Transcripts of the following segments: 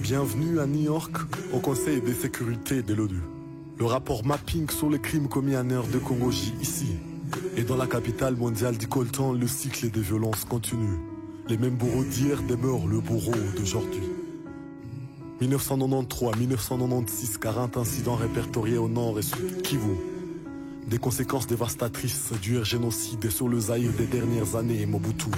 Bienvenue à New York, au Conseil de sécurité de l'ONU. Le rapport mapping sur les crimes commis en heure de Congo-J ici. Et dans la capitale mondiale du coltan, le cycle des violences continue. Les mêmes bourreaux d'hier demeurent le bourreau d'aujourd'hui. 1993-1996, 40 incidents répertoriés au nord et sud Kivu. Des conséquences dévastatrices du génocide sur le Zaïre des dernières années et Mobutu.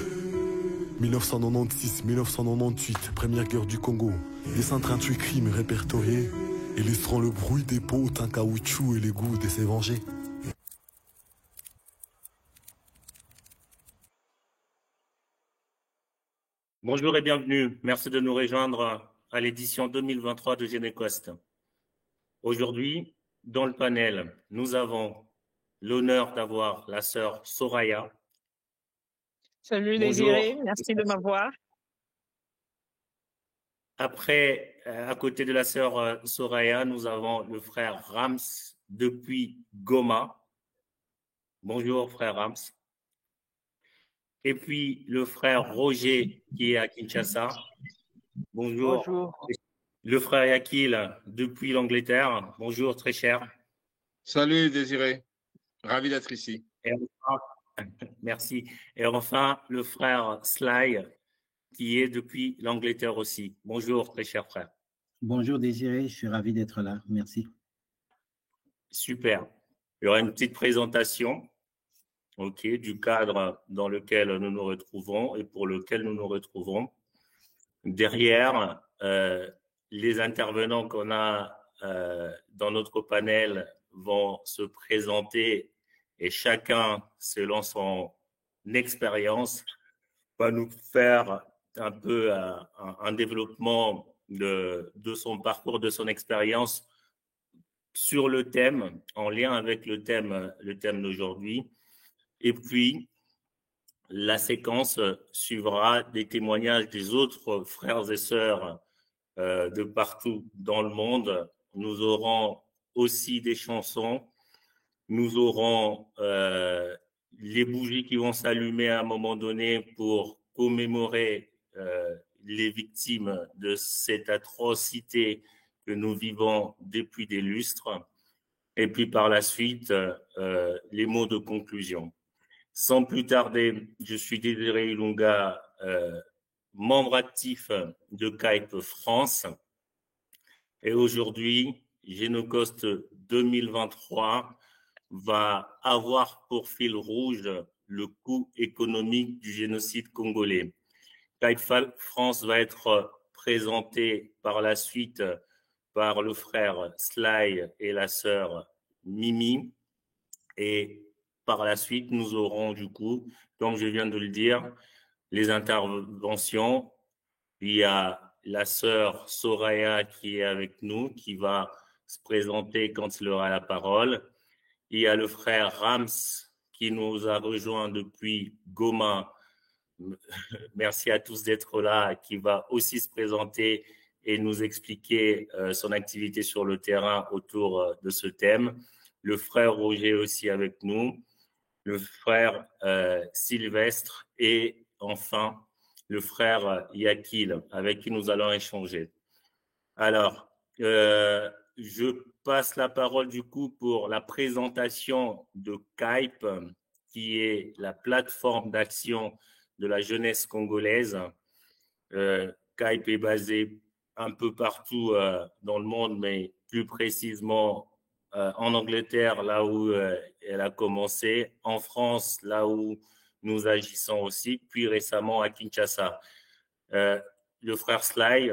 1996-1998, première guerre du Congo. Des 138 crimes répertoriés illustrant le bruit des potes en caoutchouc et les goûts de ses vengés. Bonjour et bienvenue. Merci de nous rejoindre à l'édition 2023 de Génécoste. Aujourd'hui, dans le panel, nous avons l'honneur d'avoir la sœur Soraya. Salut Bonjour. Désiré, merci de m'avoir. Après, à côté de la sœur Soraya, nous avons le frère Rams depuis Goma. Bonjour frère Rams. Et puis le frère Roger qui est à Kinshasa. Bonjour. Bonjour. Le frère Yakil depuis l'Angleterre. Bonjour très cher. Salut Désiré, ravi d'être ici. Et enfin, merci. Et enfin, le frère Sly qui est depuis l'Angleterre aussi. Bonjour très cher frère. Bonjour Désiré, je suis ravi d'être là. Merci. Super. Il y aura une petite présentation du cadre dans lequel nous nous retrouvons et pour lequel nous nous retrouvons. Derrière, les intervenants qu'on a dans notre panel vont se présenter et chacun, selon son expérience, va nous faire un peu un développement de son parcours, de son expérience sur le thème, en lien avec le thème d'aujourd'hui. Et puis, la séquence suivra des témoignages des autres frères et sœurs de partout dans le monde. Nous aurons aussi des chansons. Nous aurons les bougies qui vont s'allumer à un moment donné pour commémorer les victimes de cette atrocité que nous vivons depuis des lustres. Et puis par la suite, les mots de conclusion. Sans plus tarder, je suis Désiré Ilunga, membre actif de KAIP France. Et aujourd'hui, Génocoste 2023 va avoir pour fil rouge le coût économique du génocide congolais. KAIP France va être présenté par la suite par le frère Sly et la sœur Mimi. Et par la suite, nous aurons du coup, comme je viens de le dire, les interventions. Il y a la sœur Soraya qui est avec nous, qui va se présenter quand il aura la parole. Il y a le frère Rams qui nous a rejoint depuis Goma. Merci à tous d'être là, qui va aussi se présenter et nous expliquer son activité sur le terrain autour de ce thème. Le frère Roger aussi avec nous, le frère Sylvestre et enfin le frère Yakil avec qui nous allons échanger. Alors, je passe la parole du coup pour la présentation de KAIP, qui est la plateforme d'action de la jeunesse congolaise. KAIP est basée un peu partout dans le monde, mais plus précisément en Angleterre, là où elle a commencé, en France, là où nous agissons aussi, puis récemment à Kinshasa. Le frère Sly,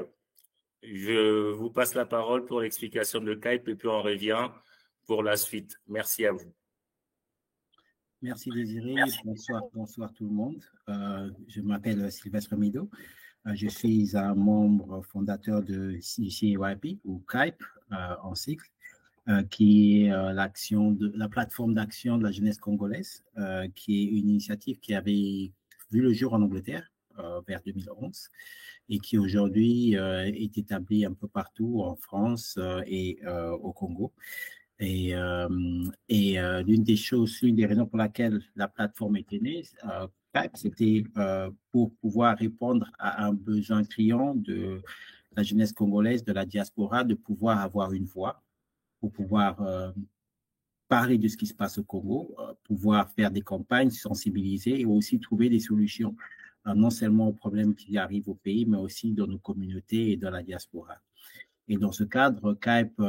je vous passe la parole pour l'explication de KAIP et puis on revient pour la suite. Merci à vous. Merci Désiré, bonsoir tout le monde. Je m'appelle Sylvestre Mido. Je suis un membre fondateur de CCYP ou KAIP en cycle, qui est la plateforme d'action de la jeunesse congolaise, qui est une initiative qui avait vu le jour en Angleterre vers 2011 et qui aujourd'hui est établi un peu partout en France et au Congo. Et l'une des raisons pour laquelle la plateforme était née, c'était pour pouvoir répondre à un besoin criant de la jeunesse congolaise, de la diaspora, de pouvoir avoir une voix, pour pouvoir parler de ce qui se passe au Congo, pouvoir faire des campagnes, sensibiliser et aussi trouver des solutions, non seulement aux problèmes qui arrivent au pays, mais aussi dans nos communautés et dans la diaspora. Et dans ce cadre, KAIP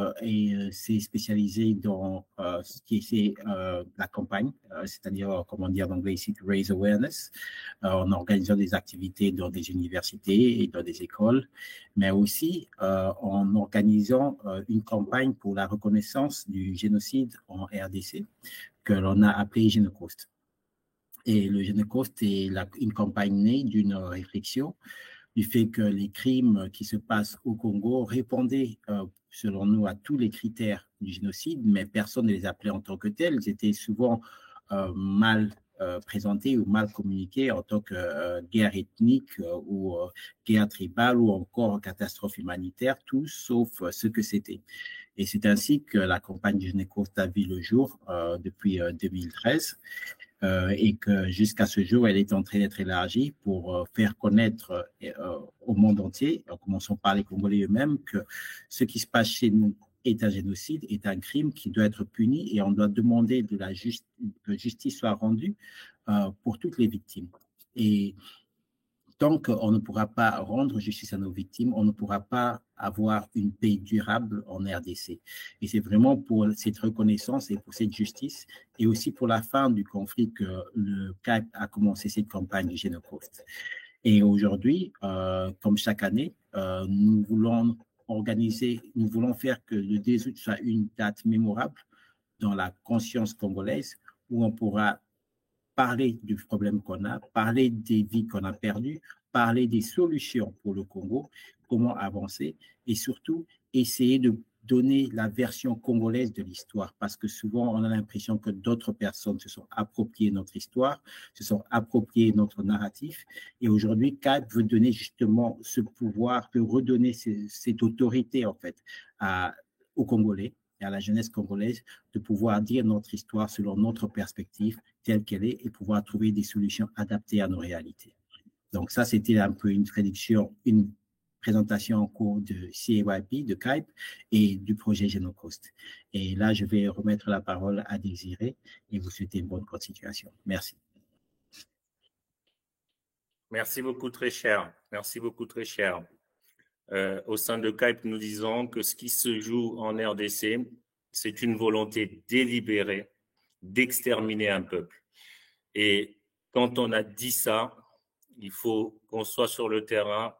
s'est spécialisé dans ce qui est la campagne, c'est-à-dire, comment dire en anglais ici, to raise awareness, en organisant des activités dans des universités et dans des écoles, mais aussi en organisant une campagne pour la reconnaissance du génocide en RDC, que l'on a appelé Génocost. Et le Génocost est une campagne née d'une réflexion du fait que les crimes qui se passent au Congo répondaient, selon nous, à tous les critères du génocide, mais personne ne les appelait en tant que tels. Ils étaient souvent mal présentés ou mal communiqués en tant que guerre ethnique ou guerre tribale ou encore catastrophe humanitaire, tout sauf ce que c'était. Et c'est ainsi que la campagne du Génocost a vu le jour depuis 2013. Et que jusqu'à ce jour, elle est en train d'être élargie pour faire connaître au monde entier, en commençant par les Congolais eux-mêmes, que ce qui se passe chez nous est un génocide, est un crime qui doit être puni et on doit demander que justice soit rendue pour toutes les victimes. Et tant qu'on ne pourra pas rendre justice à nos victimes, on ne pourra pas avoir une paix durable en RDC. Et c'est vraiment pour cette reconnaissance et pour cette justice et aussi pour la fin du conflit que le CAIP a commencé cette campagne du Génocost. Et aujourd'hui, comme chaque année, nous voulons faire que le 2 août soit une date mémorable dans la conscience congolaise où on pourra parler du problème qu'on a, parler des vies qu'on a perdues, parler des solutions pour le Congo, comment avancer et surtout essayer de donner la version congolaise de l'histoire parce que souvent on a l'impression que d'autres personnes se sont appropriées notre histoire, se sont appropriées notre narratif et aujourd'hui CAIP veut donner justement ce pouvoir, veut redonner cette autorité en fait aux Congolais et à la jeunesse congolaise de pouvoir dire notre histoire selon notre perspective telle qu'elle est et pouvoir trouver des solutions adaptées à nos réalités. Donc ça, c'était un peu une présentation en cours de CAYP, de CAIP et du projet Génocost. Et là, je vais remettre la parole à Désiré et vous souhaiter une bonne continuation. Merci. Merci beaucoup, très cher. Merci beaucoup, très cher. Au sein de CAIP, nous disons que ce qui se joue en RDC, c'est une volonté délibérée d'exterminer un peuple. Et quand on a dit ça, il faut qu'on soit sur le terrain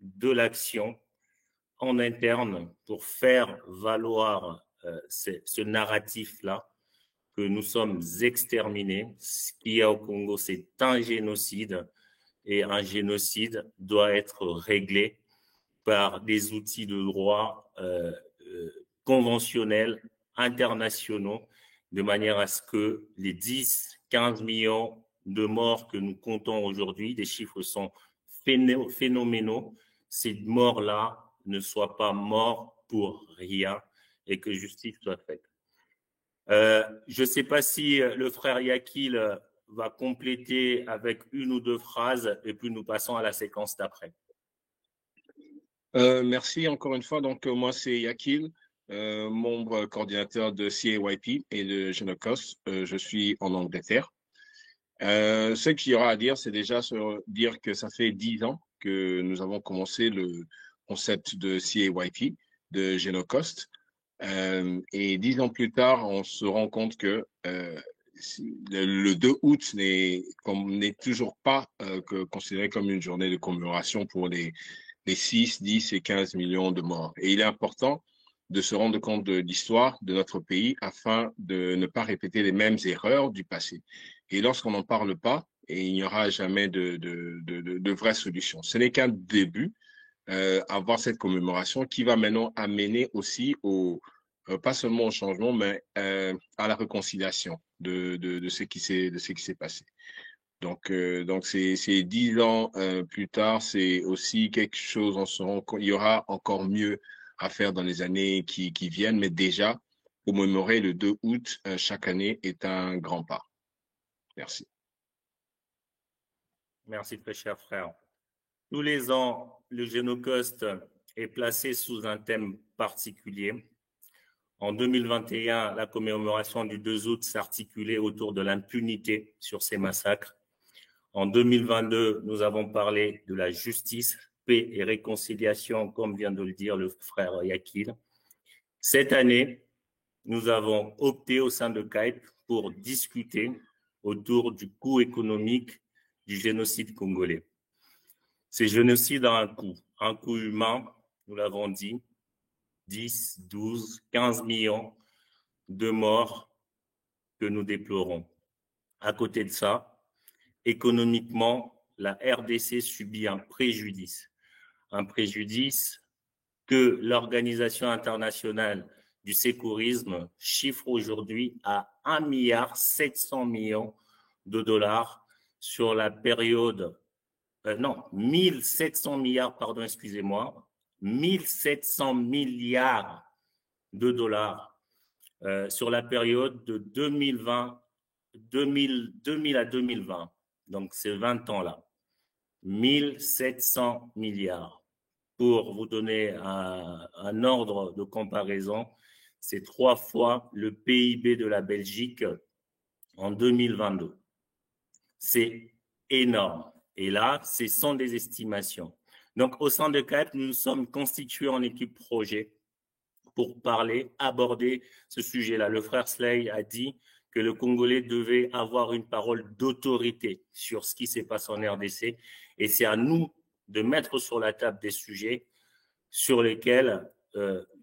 de l'action en interne pour faire valoir ce narratif-là, que nous sommes exterminés. Ce qu'il y a au Congo, c'est un génocide et un génocide doit être réglé par des outils de droit conventionnels, internationaux, de manière à ce que les 10-15 millions de morts que nous comptons aujourd'hui, des chiffres sont phénoménaux, ces morts-là ne soient pas morts pour rien et que justice soit faite. Je ne sais pas si le frère Yakil va compléter avec une ou deux phrases et puis nous passons à la séquence d'après. Merci encore une fois. Donc, moi, c'est Yakil, membre coordinateur de CAYP et de Génocost. Je suis en Angleterre. Ce qu'il y aura à dire, c'est déjà dire que ça fait 10 ans que nous avons commencé le concept de CAYP, de Génocost. Et 10 ans plus tard, on se rend compte que le 2 août n'est toujours pas considéré comme une journée de commémoration pour les 6, 10 et 15 millions de morts. Et il est important de se rendre compte de l'histoire de notre pays afin de ne pas répéter les mêmes erreurs du passé. Et lorsqu'on n'en parle pas, il n'y aura jamais de vraies solutions. Ce n'est qu'un début, avoir cette commémoration qui va maintenant amener aussi pas seulement au changement, mais à la réconciliation de ce qui s'est passé. Donc c'est 10 ans plus tard, c'est aussi quelque chose, il y aura encore mieux à faire dans les années qui viennent, mais déjà, commémorer le 2 août chaque année est un grand pas. Merci. Merci, très cher frère. Tous les ans, le Génocost est placé sous un thème particulier. En 2021, la commémoration du 2 août s'articulait autour de l'impunité sur ces massacres. En 2022, nous avons parlé de la justice, paix et réconciliation, comme vient de le dire le frère Yakil. Cette année, nous avons opté au sein de CAIP pour discuter autour du coût économique du génocide congolais. Ce génocide a un coût humain, nous l'avons dit, 10, 12, 15 millions de morts que nous déplorons. À côté de ça, économiquement, la RDC subit un préjudice que l'Organisation internationale du sécurisme chiffre aujourd'hui à 1,7 milliard de dollars sur la période, 1700 milliards, pardon, excusez-moi, 1700 milliards de dollars sur la période de 2000 à 2020. Donc, ces 20 ans-là. 1700 milliards. Pour vous donner un ordre de comparaison, c'est 3 fois le PIB de la Belgique en 2022. C'est énorme. Et là, ce sont des estimations. Donc, au sein de CAIP, nous nous sommes constitués en équipe projet pour parler, aborder ce sujet-là. Le frère Slay a dit que le Congolais devait avoir une parole d'autorité sur ce qui s'est passé en RDC. Et c'est à nous de mettre sur la table des sujets sur lesquels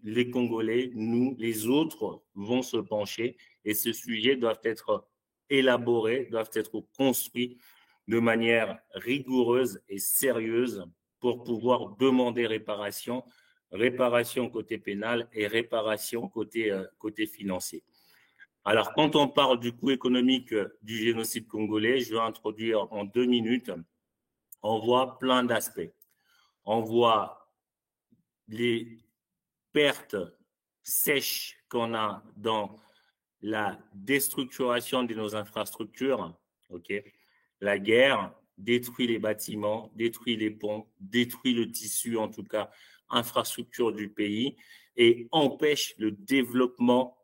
les Congolais, nous, les autres, vont se pencher. Et ces sujets doivent être élaborés, doivent être construits de manière rigoureuse et sérieuse pour pouvoir demander réparation côté pénal et réparation côté financier. Alors, quand on parle du coût économique du génocide congolais, je vais introduire en 2 minutes, on voit plein d'aspects. On voit les pertes sèches qu'on a dans la déstructuration de nos infrastructures, ok? La guerre détruit les bâtiments, détruit les ponts, détruit le tissu, en tout cas, infrastructure du pays et empêche le développement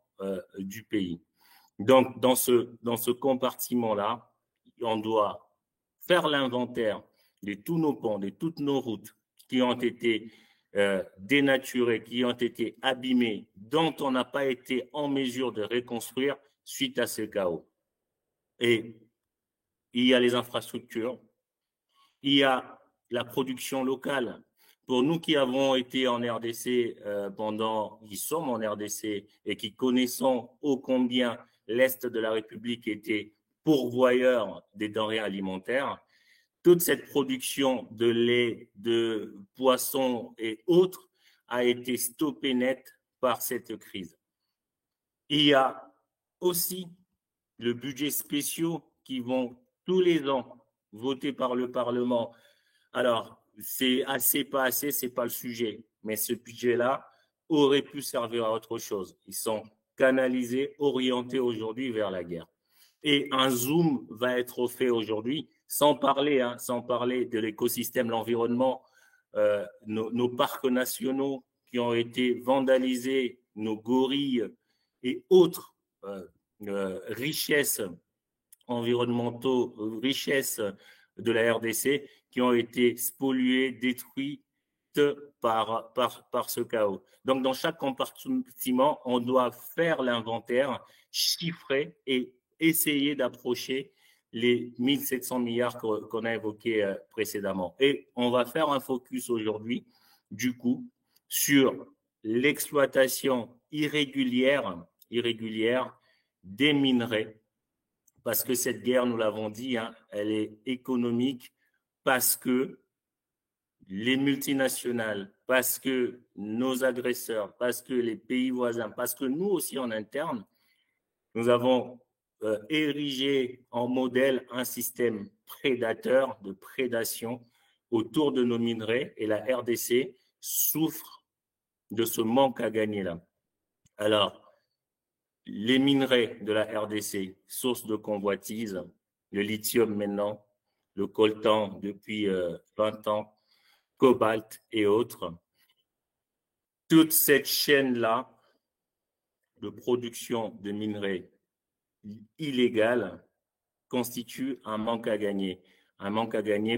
du pays. Donc, dans ce compartiment-là, on doit faire l'inventaire de tous nos ponts, de toutes nos routes qui ont été dénaturées, qui ont été abîmées, dont on n'a pas été en mesure de reconstruire suite à ce chaos. Et il y a les infrastructures, il y a la production locale. Pour nous qui avons été en RDC qui sommes en RDC et qui connaissons ô combien l'Est de la République était pourvoyeur des denrées alimentaires, toute cette production de lait, de poissons et autres a été stoppée net par cette crise. Il y a aussi le budget spéciaux qui vont tous les ans votés par le Parlement. Alors, c'est assez, pas assez, c'est pas le sujet. Mais ce budget-là aurait pu servir à autre chose. Ils sont canalisés, orientés aujourd'hui vers la guerre. Et un zoom va être fait aujourd'hui, sans parler de l'écosystème, l'environnement, nos parcs nationaux qui ont été vandalisés, nos gorilles et autres richesses environnementaux, richesses de la RDC qui ont été spoliées, détruites par ce chaos. Donc, dans chaque compartiment, on doit faire l'inventaire, chiffrer et essayer d'approcher les 1700 milliards qu'on a évoqués précédemment. Et on va faire un focus aujourd'hui, du coup, sur l'exploitation irrégulière des minerais, parce que cette guerre, nous l'avons dit, elle est économique parce que les multinationales, parce que nos agresseurs, parce que les pays voisins, parce que nous aussi en interne, nous avons ériger en modèle un système prédateur, de prédation autour de nos minerais, et la RDC souffre de ce manque à gagner-là. Alors, les minerais de la RDC, source de convoitise, le lithium maintenant, le coltan depuis 20 ans, cobalt et autres, toute cette chaîne-là de production de minerais illégale constitue un manque à gagner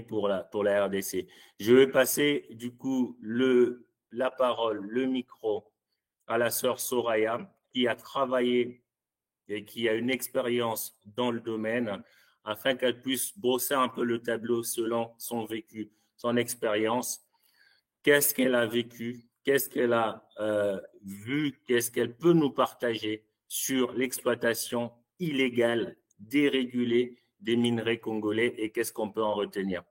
pour la RDC. Je vais passer du coup la parole, le micro à la sœur Soraya, qui a travaillé et qui a une expérience dans le domaine, afin qu'elle puisse brosser un peu le tableau selon son vécu, son expérience. Qu'est-ce qu'elle a vécu? Qu'est-ce qu'elle a vu? Qu'est-ce qu'elle peut nous partager sur l'exploitation illégale, dérégulée des minerais congolais, et qu'est-ce qu'on peut en retenir?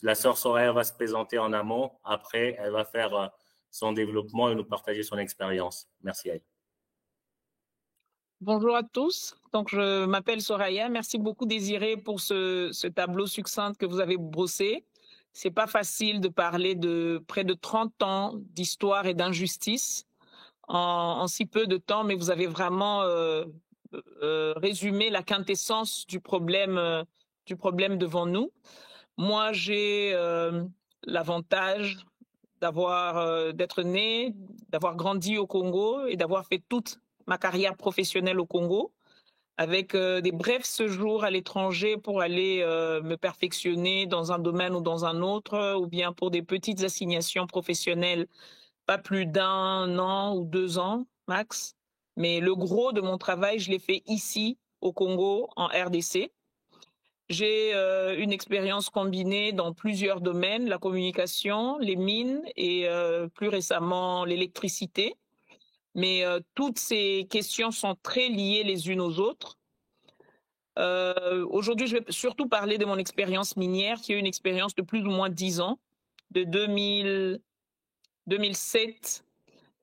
La sœur Soraya va se présenter en amont. Après, elle va faire son développement et nous partager son expérience. Merci à elle. Bonjour à tous. Donc, je m'appelle Soraya. Merci beaucoup, Désiré, pour ce tableau succinct que vous avez brossé. C'est pas facile de parler de près de 30 ans d'histoire et d'injustice en si peu de temps, mais vous avez vraiment résumé la quintessence du problème devant nous. Moi, j'ai l'avantage d'être né, d'avoir grandi au Congo et d'avoir fait toute ma carrière professionnelle au Congo, avec des brefs séjours à l'étranger pour aller me perfectionner dans un domaine ou dans un autre, ou bien pour des petites assignations professionnelles, pas plus d'1 an ou 2 ans max. Mais le gros de mon travail, je l'ai fait ici, au Congo, en RDC. J'ai une expérience combinée dans plusieurs domaines, la communication, les mines et plus récemment l'électricité. Mais toutes ces questions sont très liées les unes aux autres. Aujourd'hui, je vais surtout parler de mon expérience minière, qui est une expérience de plus ou moins 10 ans, de 2007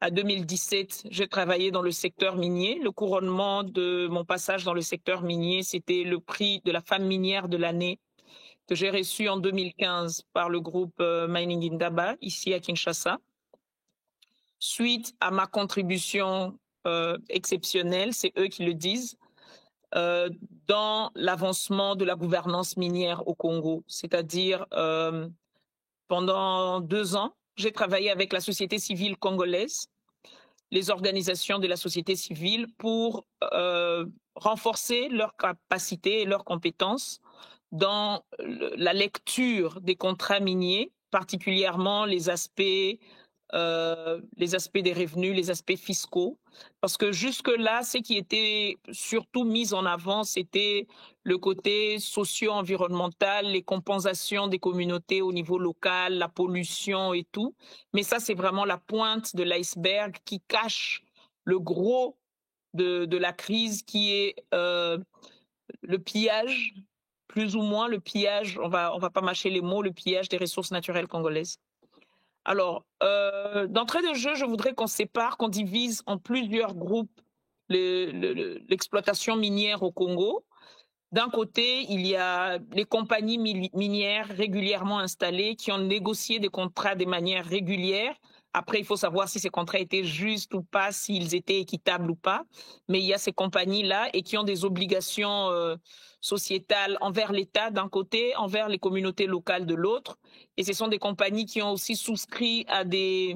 à 2017, j'ai travaillé dans le secteur minier. Le couronnement de mon passage dans le secteur minier, c'était le prix de la femme minière de l'année que j'ai reçu en 2015 par le groupe Mining Indaba, ici à Kinshasa. Suite à ma contribution exceptionnelle, c'est eux qui le disent, dans l'avancement de la gouvernance minière au Congo. C'est-à-dire, pendant 2 ans, j'ai travaillé avec la société civile congolaise, les organisations de la société civile, pour renforcer leurs capacités et leurs compétences dans la lecture des contrats miniers, particulièrement les aspects des revenus, les aspects fiscaux. Parce que jusque-là, ce qui était surtout mis en avant, c'était le côté socio-environnemental, les compensations des communautés au niveau local, la pollution et tout. Mais ça, c'est vraiment la pointe de l'iceberg qui cache le gros de la crise, qui est le pillage, plus ou moins le pillage, on va pas mâcher les mots, le pillage des ressources naturelles congolaises. Alors, d'entrée de jeu, je voudrais qu'on sépare, qu'on divise en plusieurs groupes l'exploitation minière au Congo. D'un côté, il y a les compagnies minières régulièrement installées qui ont négocié des contrats de manière régulière. Après, il faut savoir si ces contrats étaient justes ou pas, s'ils étaient équitables ou pas. Mais il y a ces compagnies-là et qui ont des obligations sociétales envers l'État d'un côté, envers les communautés locales de l'autre. Et ce sont des compagnies qui ont aussi souscrit à des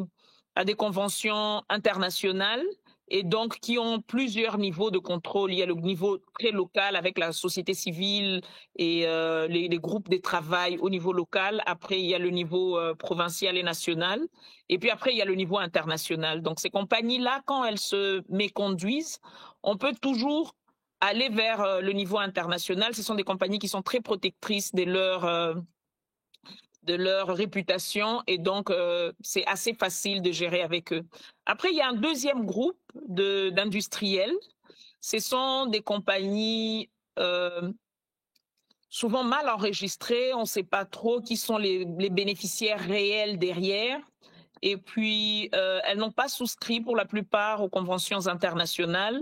conventions internationales et donc qui ont plusieurs niveaux de contrôle. Il y a le niveau très local avec la société civile et les groupes de travail au niveau local. Après, il y a le niveau provincial et national. Et puis après, il y a le niveau international. Donc ces compagnies-là, quand elles se méconduisent, on peut toujours aller vers le niveau international. Ce sont des compagnies qui sont très protectrices de leur réputation et donc c'est assez facile de gérer avec eux. Après, il y a un deuxième groupe d'industriels. Ce sont des compagnies souvent mal enregistrées. On ne sait pas trop qui sont les bénéficiaires réels derrière. Et puis, elles n'ont pas souscrit pour la plupart aux conventions internationales.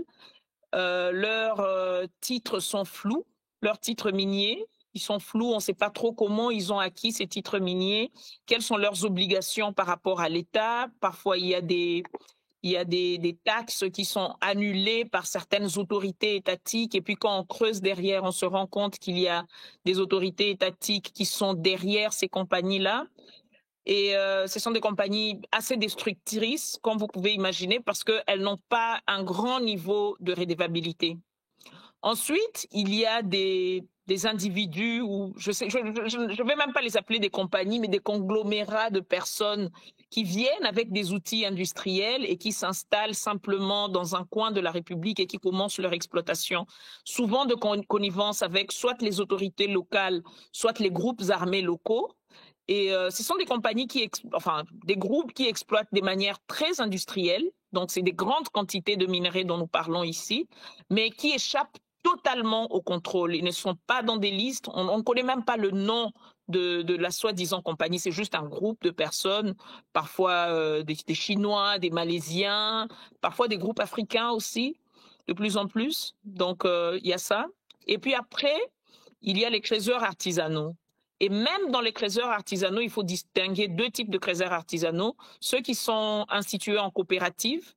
Leurs titres sont flous, leurs titres miniers. Ils sont flous, on ne sait pas trop comment ils ont acquis ces titres miniers, quelles sont leurs obligations par rapport à l'État. Parfois, il y a des taxes qui sont annulées par certaines autorités étatiques. Et puis, quand on creuse derrière, on se rend compte qu'il y a des autorités étatiques qui sont derrière ces compagnies-là. Et ce sont des compagnies assez destructrices, comme vous pouvez imaginer, parce qu'elles n'ont pas un grand niveau de redevabilité. Ensuite, il y a des individus, ou je ne vais même pas les appeler des compagnies, mais des conglomérats de personnes qui viennent avec des outils industriels et qui s'installent simplement dans un coin de la République et qui commencent leur exploitation, souvent de connivence avec soit les autorités locales, soit les groupes armés locaux. Et ce sont des compagnies des groupes qui exploitent de manière très industrielle. Donc, c'est des grandes quantités de minerais dont nous parlons ici, mais qui échappent totalement au contrôle. Ils ne sont pas dans des listes. On ne connaît même pas le nom de la soi-disant compagnie. C'est juste un groupe de personnes, parfois des Chinois, des Malaisiens, parfois des groupes africains aussi, de plus en plus. Donc, il y a ça. Et puis après, il y a les creuseurs artisanaux. Et même dans les creuseurs artisanaux, il faut distinguer deux types de creuseurs artisanaux. Ceux qui sont institués en coopérative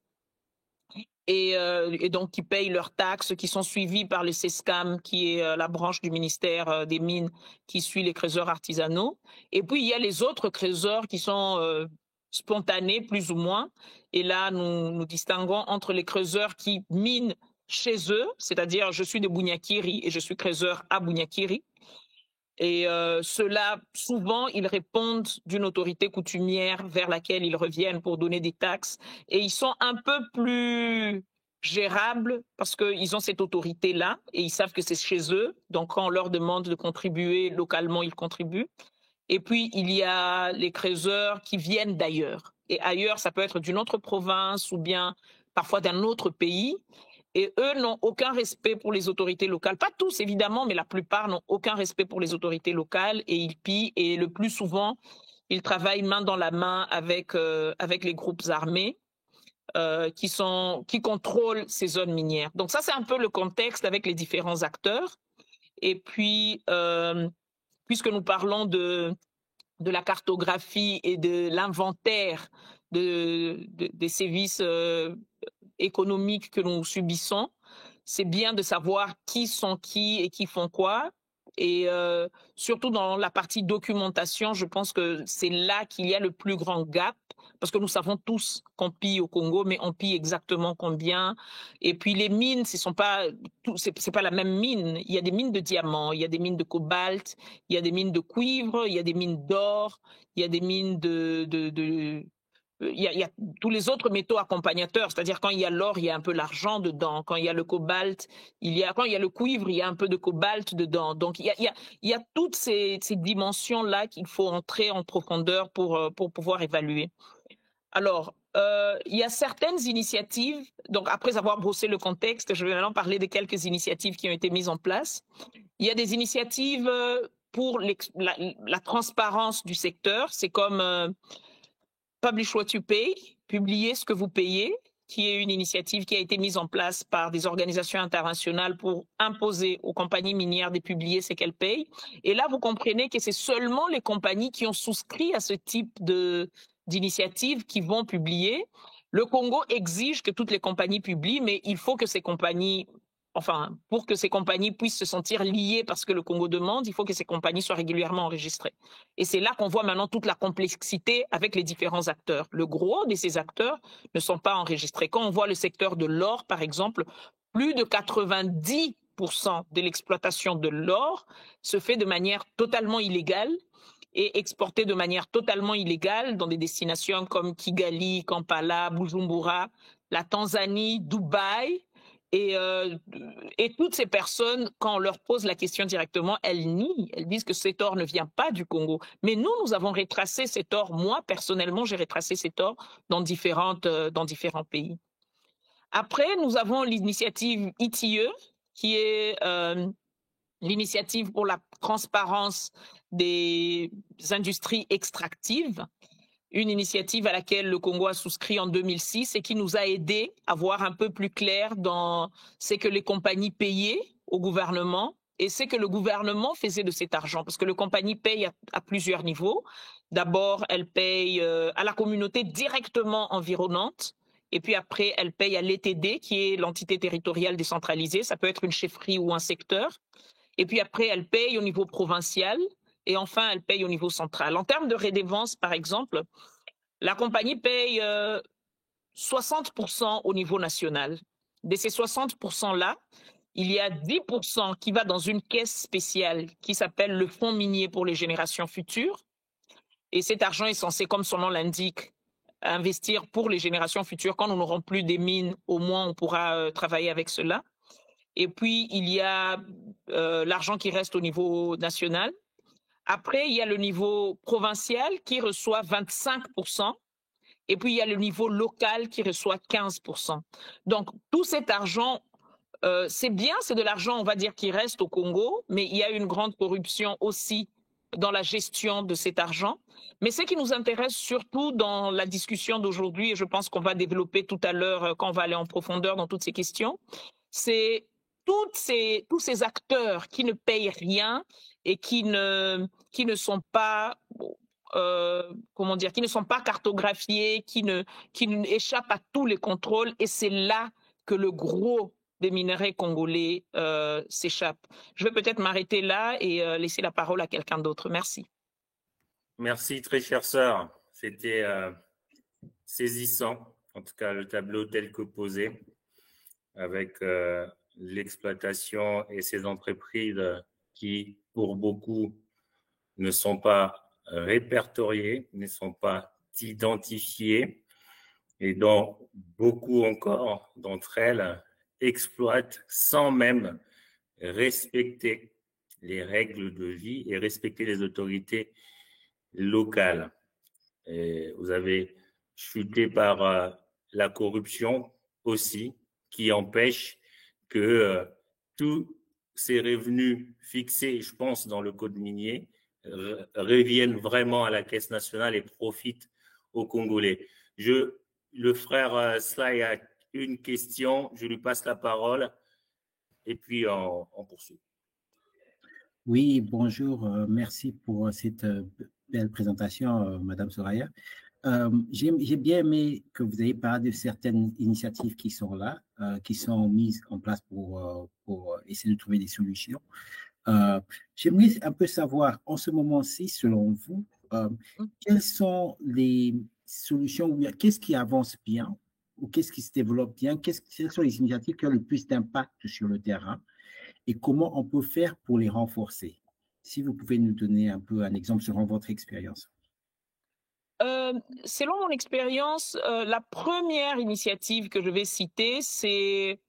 et donc qui payent leurs taxes, qui sont suivis par le CESCAM, qui est la branche du ministère des Mines qui suit les creuseurs artisanaux. Et puis, il y a les autres creuseurs qui sont spontanés, plus ou moins. Et là, nous distinguons entre les creuseurs qui minent chez eux, c'est-à-dire je suis de Bunyakiri et je suis creuseur à Bunyakiri. Et ceux-là, souvent, ils répondent d'une autorité coutumière vers laquelle ils reviennent pour donner des taxes. Et ils sont un peu plus gérables parce qu'ils ont cette autorité-là et ils savent que c'est chez eux. Donc, quand on leur demande de contribuer localement, ils contribuent. Et puis, il y a les creuseurs qui viennent d'ailleurs. Et ailleurs, ça peut être d'une autre province ou bien parfois d'un autre pays. Et eux n'ont aucun respect pour les autorités locales. Pas tous, évidemment, mais la plupart n'ont aucun respect pour les autorités locales et ils pillent. Et le plus souvent, ils travaillent main dans la main avec les groupes armés qui contrôlent ces zones minières. Donc ça, c'est un peu le contexte avec les différents acteurs. Et puis, puisque nous parlons de la cartographie et de l'inventaire des sévices économiques que nous subissons, c'est bien de savoir qui sont qui et qui font quoi. Et surtout dans la partie documentation, je pense que c'est là qu'il y a le plus grand gap, parce que nous savons tous qu'on pille au Congo, mais on pille exactement combien. Et puis les mines, c'est pas la même mine. Il y a des mines de diamants, il y a des mines de cobalt, il y a des mines de cuivre, il y a des mines d'or, il y a des mines il y a tous les autres métaux accompagnateurs, c'est-à-dire quand il y a l'or, il y a un peu l'argent dedans. Quand il y a le cobalt, quand il y a le cuivre, il y a un peu de cobalt dedans. Donc il y a toutes ces dimensions-là qu'il faut entrer en profondeur pour pouvoir évaluer. Alors, il y a certaines initiatives, donc après avoir brossé le contexte, je vais maintenant parler de quelques initiatives qui ont été mises en place. Il y a des initiatives pour la transparence du secteur, c'est comme Publish What You Pay, publier ce que vous payez, qui est une initiative qui a été mise en place par des organisations internationales pour imposer aux compagnies minières de publier ce qu'elles payent. Et là, vous comprenez que c'est seulement les compagnies qui ont souscrit à ce type d'initiative qui vont publier. Le Congo exige que toutes les compagnies publient, mais il faut que ces compagnies, pour que ces compagnies puissent se sentir liées parce que le Congo demande, il faut que ces compagnies soient régulièrement enregistrées. Et c'est là qu'on voit maintenant toute la complexité avec les différents acteurs. Le gros de ces acteurs ne sont pas enregistrés. Quand on voit le secteur de l'or, par exemple, plus de 90% de l'exploitation de l'or se fait de manière totalement illégale et exportée de manière totalement illégale dans des destinations comme Kigali, Kampala, Bujumbura, la Tanzanie, Dubaï. Et toutes ces personnes, quand on leur pose la question directement, elles nient. Elles disent que cet or ne vient pas du Congo. Mais nous avons retracé cet or. Moi, personnellement, j'ai retracé cet or dans différents pays. Après, nous avons l'initiative ITIE, qui est l'initiative pour la transparence des industries extractives. une initiative à laquelle le Congo a souscrit en 2006 et qui nous a aidés à voir un peu plus clair dans ce que les compagnies payaient au gouvernement et ce que le gouvernement faisait de cet argent. Parce que les compagnies payent à plusieurs niveaux. D'abord, elles payent à la communauté directement environnante. Et puis après, elles payent à l'ETD, qui est l'entité territoriale décentralisée. Ça peut être une chefferie ou un secteur. Et puis après, elles payent au niveau provincial. Et enfin, elles payent au niveau central. En termes de redevance, par exemple, la compagnie paye 60% au niveau national. De ces 60%-là, il y a 10% qui va dans une caisse spéciale qui s'appelle le Fonds minier pour les générations futures. Et cet argent est censé, comme son nom l'indique, investir pour les générations futures. Quand nous n'aurons plus des mines, au moins on pourra travailler avec cela. Et puis, il y a l'argent qui reste au niveau national. Après, il y a le niveau provincial qui reçoit 25%. Et puis, il y a le niveau local qui reçoit 15%. Donc, tout cet argent, c'est bien, c'est de l'argent, on va dire, qui reste au Congo, mais il y a une grande corruption aussi dans la gestion de cet argent. Mais ce qui nous intéresse surtout dans la discussion d'aujourd'hui, et je pense qu'on va développer tout à l'heure quand on va aller en profondeur dans toutes ces questions, c'est tous ces acteurs qui ne payent rien et qui ne sont pas, comment dire, qui ne sont pas cartographiés, qui échappent à tous les contrôles. Et c'est là que le gros des minerais congolais s'échappe. Je vais peut-être m'arrêter là et laisser la parole à quelqu'un d'autre. Merci. Merci, très chère sœur. C'était saisissant, en tout cas le tableau tel que posé, avec l'exploitation et ces entreprises qui, pour beaucoup, ne sont pas répertoriées, ne sont pas identifiées, et dont beaucoup encore d'entre elles exploitent sans même respecter les règles de vie et respecter les autorités locales. Et vous avez chuté par la corruption aussi, qui empêche que tous ces revenus fixés, je pense, dans le code minier, reviennent vraiment à la Caisse nationale et profitent aux Congolais. Le frère Sly a une question, je lui passe la parole et puis on poursuit. Oui, bonjour, merci pour cette belle présentation, Madame Soraya. J'ai bien aimé que vous ayez parlé de certaines initiatives qui sont là, qui sont mises en place pour essayer de trouver des solutions. J'aimerais un peu savoir, en ce moment-ci, selon vous, quelles sont les solutions, qu'est-ce qui avance bien ou qu'est-ce qui se développe bien, quelles sont les initiatives qui ont le plus d'impact sur le terrain et comment on peut faire pour les renforcer? Si vous pouvez nous donner un peu un exemple selon votre expérience. Selon mon expérience, la première initiative que je vais citer, c'est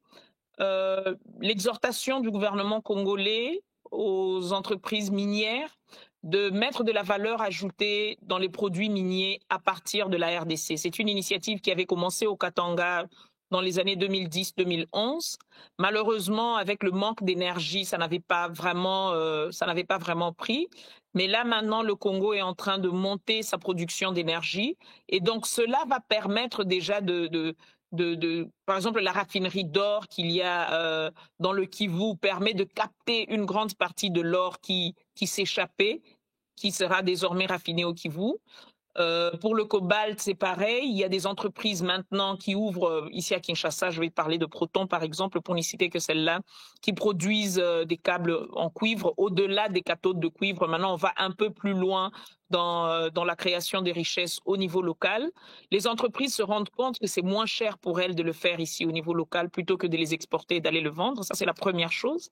l'exhortation du gouvernement congolais aux entreprises minières de mettre de la valeur ajoutée dans les produits miniers à partir de la RDC. C'est une initiative qui avait commencé au Katanga dans les années 2010-2011. Malheureusement, avec le manque d'énergie, ça n'avait pas vraiment pris. Mais là, maintenant, le Congo est en train de monter sa production d'énergie. Et donc, cela va permettre déjà par exemple, la raffinerie d'or qu'il y a dans le Kivu permet de capter une grande partie de l'or qui s'échappait, qui sera désormais raffiné au Kivu. Pour le cobalt, c'est pareil. Il y a des entreprises maintenant qui ouvrent, ici à Kinshasa, je vais parler de Proton par exemple, pour n'y citer que celle-là, qui produisent des câbles en cuivre au-delà des cathodes de cuivre. Maintenant, on va un peu plus loin dans la création des richesses au niveau local. Les entreprises se rendent compte que c'est moins cher pour elles de le faire ici au niveau local plutôt que de les exporter et d'aller le vendre. Ça, c'est la première chose.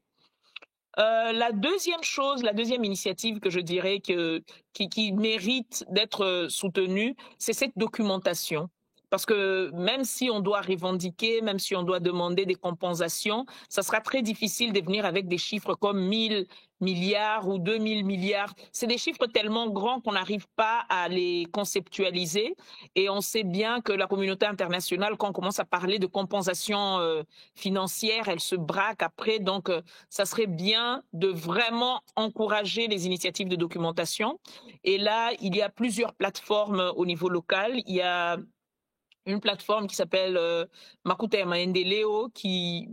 La deuxième initiative que je dirais qui mérite d'être soutenue, c'est cette documentation. Parce que même si on doit revendiquer, même si on doit demander des compensations, ça sera très difficile de venir avec des chiffres comme 1000 milliards ou 2000 milliards. C'est des chiffres tellement grands qu'on n'arrive pas à les conceptualiser. Et on sait bien que la communauté internationale, quand on commence à parler de compensation financière, elle se braque après. Donc, ça serait bien de vraiment encourager les initiatives de documentation. Et là, il y a plusieurs plateformes au niveau local. Il y a une plateforme qui s'appelle Makuta ya Maendeleo qui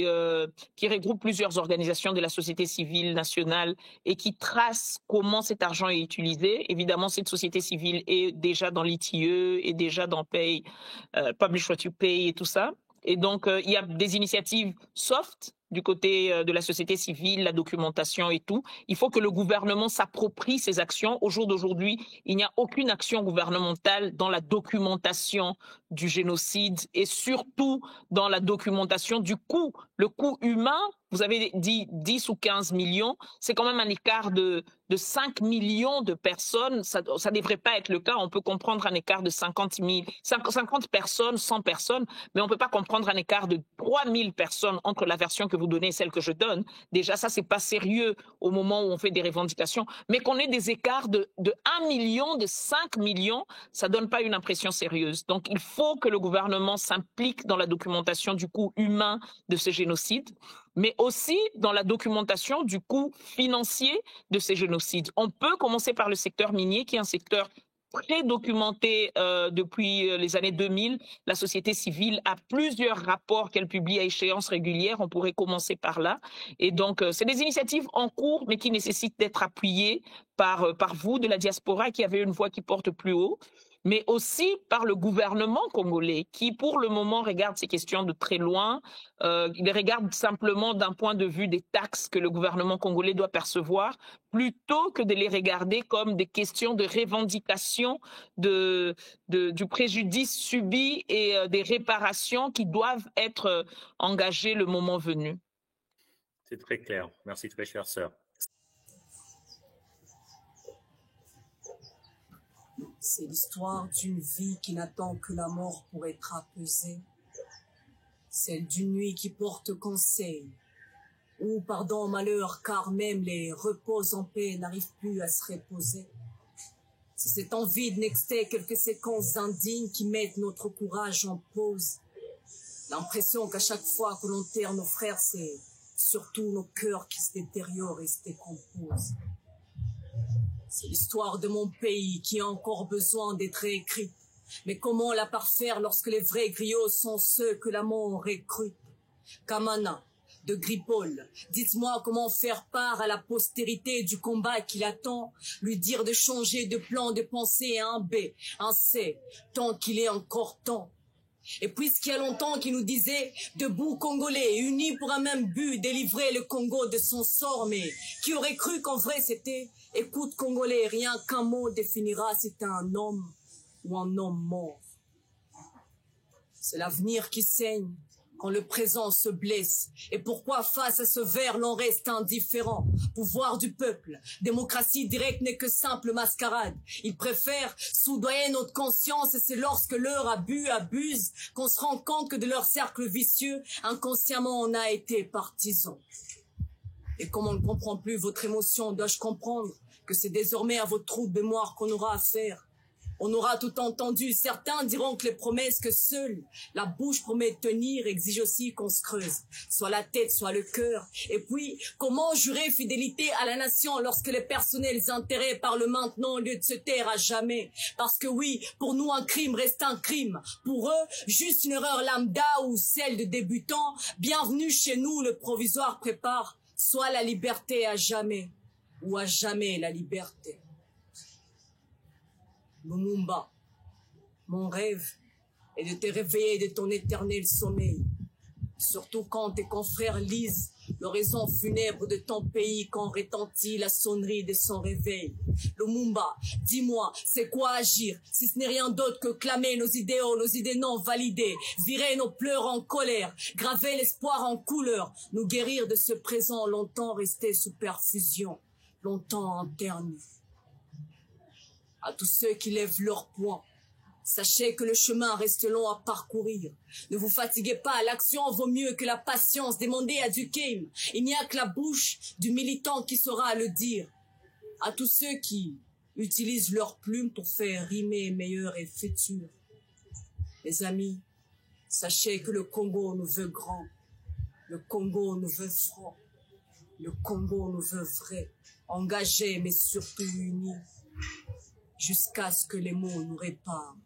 regroupe plusieurs organisations de la société civile nationale et qui trace comment cet argent est utilisé. Évidemment, cette société civile est déjà dans l'ITIE, est déjà dans Pay, Publish What You Pay et tout ça. Et donc, il y a des initiatives soft du côté de la société civile, la documentation et tout. Il faut que le gouvernement s'approprie ces actions. Au jour d'aujourd'hui, il n'y a aucune action gouvernementale dans la documentation du génocide et surtout dans la documentation du coût. Le coût humain, vous avez dit 10 ou 15 millions, c'est quand même un écart de 5 millions de personnes. Ça ne devrait pas être le cas. On peut comprendre un écart de 50 personnes, 100 personnes, mais on ne peut pas comprendre un écart de 3000 personnes entre la version que vous donnez et celle que je donne. Déjà, ça, c'est pas sérieux au moment où on fait des revendications. Mais qu'on ait des écarts de 1 million, de 5 millions, ça donne pas une impression sérieuse. Donc, il faut que le gouvernement s'implique dans la documentation du coût humain de ce génocide, mais aussi dans la documentation du coût financier de ces génocides. On peut commencer par le secteur minier, qui est un secteur très documenté depuis les années 2000. La société civile a plusieurs rapports qu'elle publie à échéance régulière. On pourrait commencer par là. Et donc, c'est des initiatives en cours, mais qui nécessitent d'être appuyées par vous de la diaspora, qui avez une voix qui porte plus haut, mais aussi par le gouvernement congolais, qui pour le moment regarde ces questions de très loin. Il les regarde simplement d'un point de vue des taxes que le gouvernement congolais doit percevoir, plutôt que de les regarder comme des questions de revendication du préjudice subi et des réparations qui doivent être engagées le moment venu. C'est très clair. Merci, très chère sœur. C'est l'histoire d'une vie qui n'attend que la mort pour être apaisée. Celle d'une nuit qui porte conseil. Ou, pardon, malheur, car même les repos en paix n'arrivent plus à se reposer. C'est cette envie de nexter quelques séquences indignes qui mettent notre courage en pause. L'impression qu'à chaque fois que l'on terre nos frères, c'est surtout nos cœurs qui se détériorent et se décomposent. C'est l'histoire de mon pays qui a encore besoin d'être écrite. Mais comment la parfaire lorsque les vrais griots sont ceux que la mort recrute? Kamana, de Gripol, dites-moi comment faire part à la postérité du combat qui l'attend, lui dire de changer de plan de pensée à un B, un C, tant qu'il est encore temps. Et puisqu'il y a longtemps qu'il nous disait « Debout Congolais, unis pour un même but, délivrer le Congo de son sort », mais qui aurait cru qu'en vrai c'était « Écoute Congolais, rien qu'un mot définira si t'es un homme ou un homme mort ». C'est l'avenir qui saigne quand le présent se blesse. Et pourquoi face à ce vers l'on reste indifférent? Pouvoir du peuple, démocratie directe n'est que simple mascarade. Ils préfèrent soudoyer notre conscience et c'est lorsque leur abuse qu'on se rend compte que de leur cercle vicieux, inconsciemment on a été partisan. Et comme on ne comprend plus votre émotion, dois-je comprendre que c'est désormais à votre trou de mémoire qu'on aura affaire? On aura tout entendu. Certains diront que les promesses que seule la bouche promet tenir exigent aussi qu'on se creuse. Soit la tête, soit le cœur. Et puis, comment jurer fidélité à la nation lorsque les personnels intérêts parlent maintenant au lieu de se taire à jamais? Parce que oui, pour nous, un crime reste un crime. Pour eux, juste une erreur lambda ou celle de débutant. Bienvenue chez nous, le provisoire prépare. Soit la liberté à jamais, ou à jamais la liberté. Lumumba, mon rêve est de te réveiller de ton éternel sommeil. Surtout quand tes confrères lisent l'horizon funèbre de ton pays quand retentit la sonnerie de son réveil. Lumumba, dis-moi, c'est quoi agir si ce n'est rien d'autre que clamer nos idéaux, nos idées non validées, virer nos pleurs en colère, graver l'espoir en couleur, nous guérir de ce présent longtemps resté sous perfusion, longtemps interné. À tous ceux qui lèvent leur poing, Sachez que le chemin reste long à parcourir. Ne vous fatiguez pas, l'action vaut mieux que la patience. Demandez à Durkheim, il n'y a que la bouche du militant qui saura le dire. À tous ceux qui utilisent leur plume pour faire rimer meilleur et futur. Les amis, sachez que le Congo nous veut grand. Le Congo nous veut franc. Le Congo nous veut vrai. Engagés mais surtout unis. Jusqu'à ce que les mots nous réparent.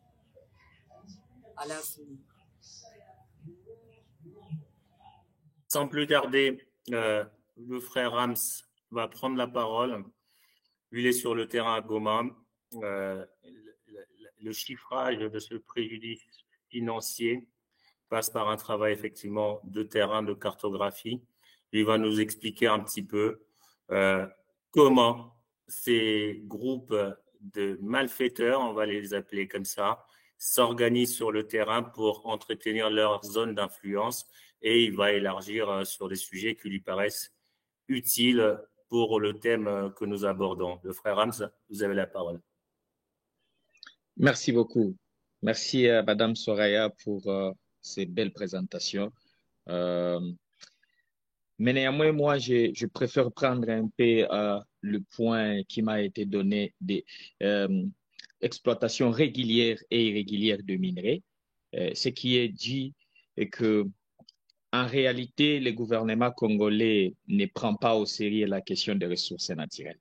À l'avenir. Sans plus tarder, le frère Rams va prendre la parole. Il est sur le terrain à Goma. Le chiffrage de ce préjudice financier passe par un travail effectivement de terrain, de cartographie. Il va nous expliquer un petit peu comment ces groupes de malfaiteurs, on va les appeler comme ça, s'organisent sur le terrain pour entretenir leur zone d'influence, et il va élargir sur des sujets qui lui paraissent utiles pour le thème que nous abordons. Le frère Rams, vous avez la parole. Merci beaucoup. Merci à Madame Soraya pour ces belles présentations. Mais néanmoins, moi, je préfère prendre un peu le point qui m'a été donné des exploitations régulières et irrégulières de minerais. Ce qui est dit est que, en réalité, le gouvernement congolais ne prend pas au sérieux la question des ressources naturelles.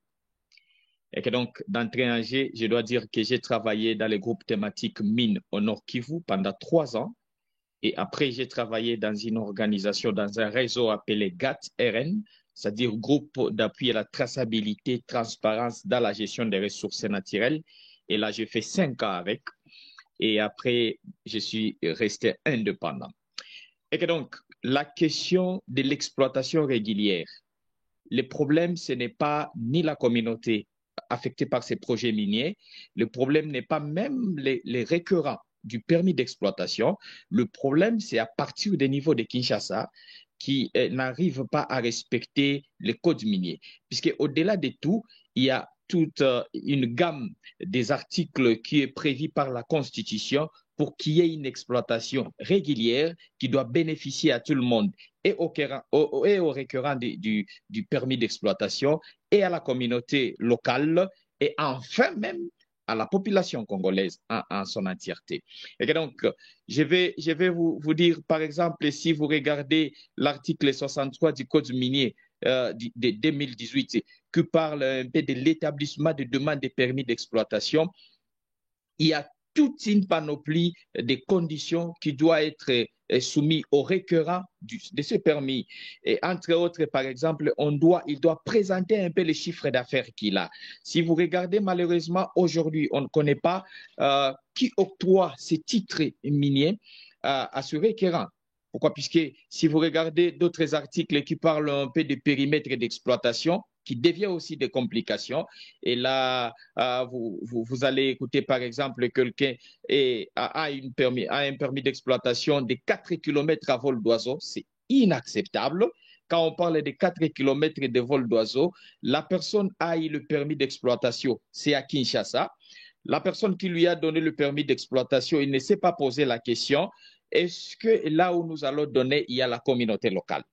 Et que donc, d'entrée en jeu, je dois dire que j'ai travaillé dans les groupes thématiques mines au Nord Kivu pendant 3 ans. Et après, j'ai travaillé dans une organisation, dans un réseau appelé GATT-RN, c'est-à-dire Groupe d'appui à la traçabilité, transparence dans la gestion des ressources naturelles. Et là, j'ai fait 5 ans avec. Et après, je suis resté indépendant. Et que donc, la question de l'exploitation régulière, le problème, ce n'est pas ni la communauté affectée par ces projets miniers, le problème n'est pas même les récurrents du permis d'exploitation. Le problème, c'est à partir des niveaux de Kinshasa qui n'arrivent pas à respecter les codes miniers. Puisque au-delà de tout, il y a toute une gamme des articles qui est prévue par la Constitution pour qu'il y ait une exploitation régulière qui doit bénéficier à tout le monde, et au récurrent du permis d'exploitation, et à la communauté locale, et enfin même à la population congolaise en son entièreté. Et donc, je vais vous dire, par exemple, si vous regardez l'article 63 du Code minier de 2018, qui parle un peu de l'établissement de demandes de permis d'exploitation, il y a toute une panoplie de conditions qui doit être soumises au récurrent de ce permis. Et entre autres, par exemple, il doit présenter un peu les chiffres d'affaires qu'il a. Si vous regardez, malheureusement, aujourd'hui, on ne connaît pas qui octroie ces titres miniers à ce récurrent. Pourquoi? Puisque si vous regardez d'autres articles qui parlent un peu de périmètre d'exploitation, qui devient aussi des complications. Et là, vous allez écouter, par exemple, quelqu'un a un permis d'exploitation de 4 km à vol d'oiseau. C'est inacceptable. Quand on parle de 4 km de vol d'oiseau, la personne a eu le permis d'exploitation, c'est à Kinshasa. La personne qui lui a donné le permis d'exploitation, il ne s'est pas posé la question, est-ce que là où nous allons donner, il y a la communauté locale?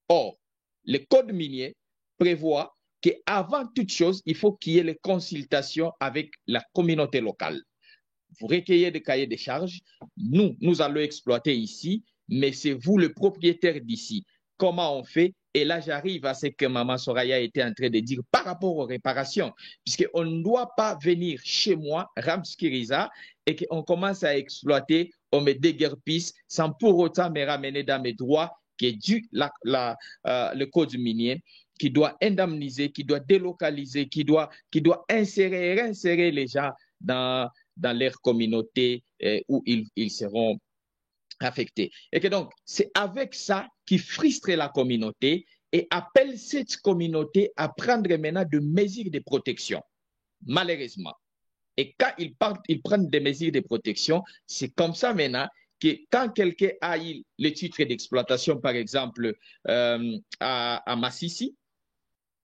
Or, le code minier prévoit qu'avant toute chose, il faut qu'il y ait les consultations avec la communauté locale. Vous recueillez des cahiers de charges, nous allons exploiter ici, mais c'est vous le propriétaire d'ici. Comment on fait? Et là, j'arrive à ce que Maman Soraya était en train de dire par rapport aux réparations, puisqu'on ne doit pas venir chez moi, Ramskiriza, et qu'on commence à exploiter, on me déguerpisse sans pour autant me ramener dans mes droits, qui est dû le code minier, qui doit indemniser, qui doit délocaliser, qui doit réinsérer les gens dans leur communauté où ils seront affectés. Et que donc, c'est avec ça qui frustre la communauté et appelle cette communauté à prendre maintenant des mesures de protection, malheureusement. Et quand ils prennent des mesures de protection, c'est comme ça maintenant que quand quelqu'un a eu le titre d'exploitation, par exemple, à Massissi,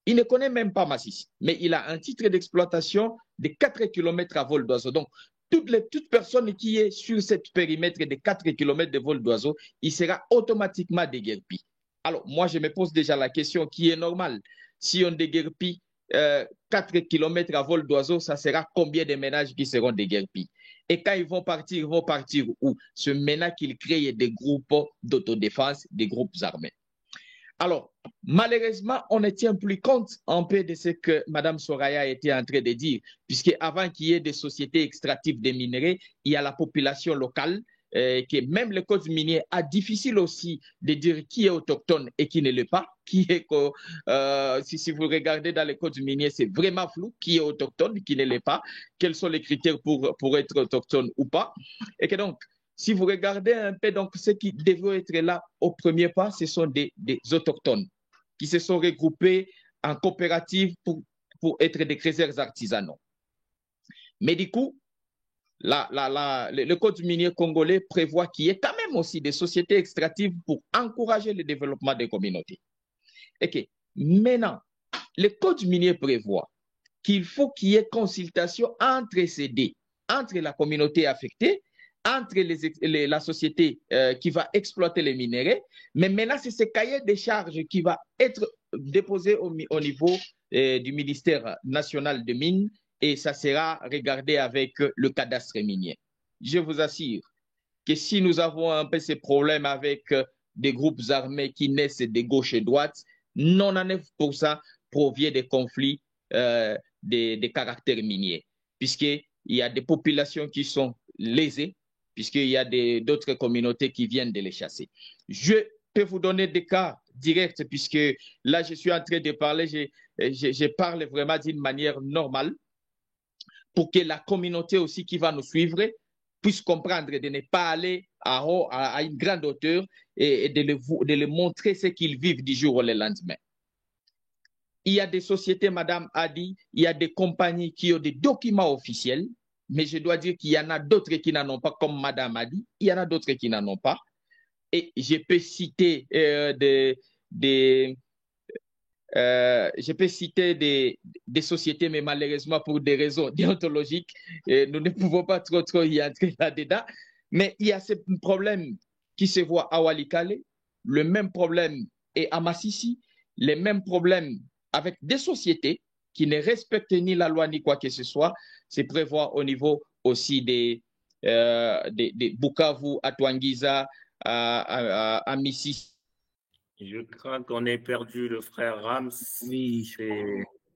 il ne connaît même pas Massissi, mais il a un titre d'exploitation de 4 km à vol d'oiseau. Donc, toute personne qui est sur cette périmètre de 4 km de vol d'oiseau, il sera automatiquement déguerpi. Alors, moi, je me pose déjà la question qui est normale. Si on déguerpit 4 km à vol d'oiseau, ça sera combien de ménages qui seront déguerpis? Et quand ils vont partir où? Ce maintenant qu'ils créent des groupes d'autodéfense, des groupes armés. Alors, malheureusement, on ne tient plus compte un peu de ce que Mme Soraya était en train de dire, puisque avant qu'il y ait des sociétés extractives des minerais, il y a la population locale, que même le code minier a difficile aussi de dire qui est autochtone et qui ne l'est pas. Si vous regardez dans le code minier, c'est vraiment flou qui est autochtone, qui ne l'est pas, quels sont les critères pour être autochtone ou pas. Et que donc, si vous regardez un peu, donc, ceux qui devraient être là au premier pas, ce sont des autochtones qui se sont regroupés en coopérative pour être des creuseurs artisanaux. Mais du coup, le code minier congolais prévoit qu'il y ait quand même aussi des sociétés extractives pour encourager le développement des communautés. Et que maintenant, le code minier prévoit qu'il faut qu'il y ait consultation entre la communauté affectée, entre la société qui va exploiter les minéraux, mais maintenant c'est ce cahier des charges qui va être déposé au niveau du ministère national des mines et ça sera regardé avec le cadastre minier. Je vous assure que si nous avons un peu ces problèmes avec des groupes armés qui naissent de gauche et droite, 99% provient des conflits des caractères miniers, puisqu'il y a des populations qui sont lésées, puisqu'il y a d'autres communautés qui viennent de les chasser. Je peux vous donner des cas directs, puisque là, je suis en train de parler, je parle vraiment d'une manière normale, pour que la communauté aussi qui va nous suivre puisse comprendre de ne pas aller à une grande hauteur et de leur montrer ce qu'ils vivent du jour au lendemain. Il y a des sociétés, Madame a dit, il y a des compagnies qui ont des documents officiels, mais je dois dire qu'il y en a d'autres qui n'en ont pas, comme Madame a dit, il y en a d'autres qui n'en ont pas. Et je peux citer des sociétés, mais malheureusement pour des raisons déontologiques, nous ne pouvons pas trop y entrer là-dedans. Mais il y a ce problème qui se voit à Walikale, le même problème est à Massissi, les mêmes problèmes avec des sociétés qui ne respectent ni la loi ni quoi que ce soit. C'est prévoir au niveau aussi des Bukavu, à Twangiza, à Missis. Je crains qu'on ait perdu le frère Rams. Oui.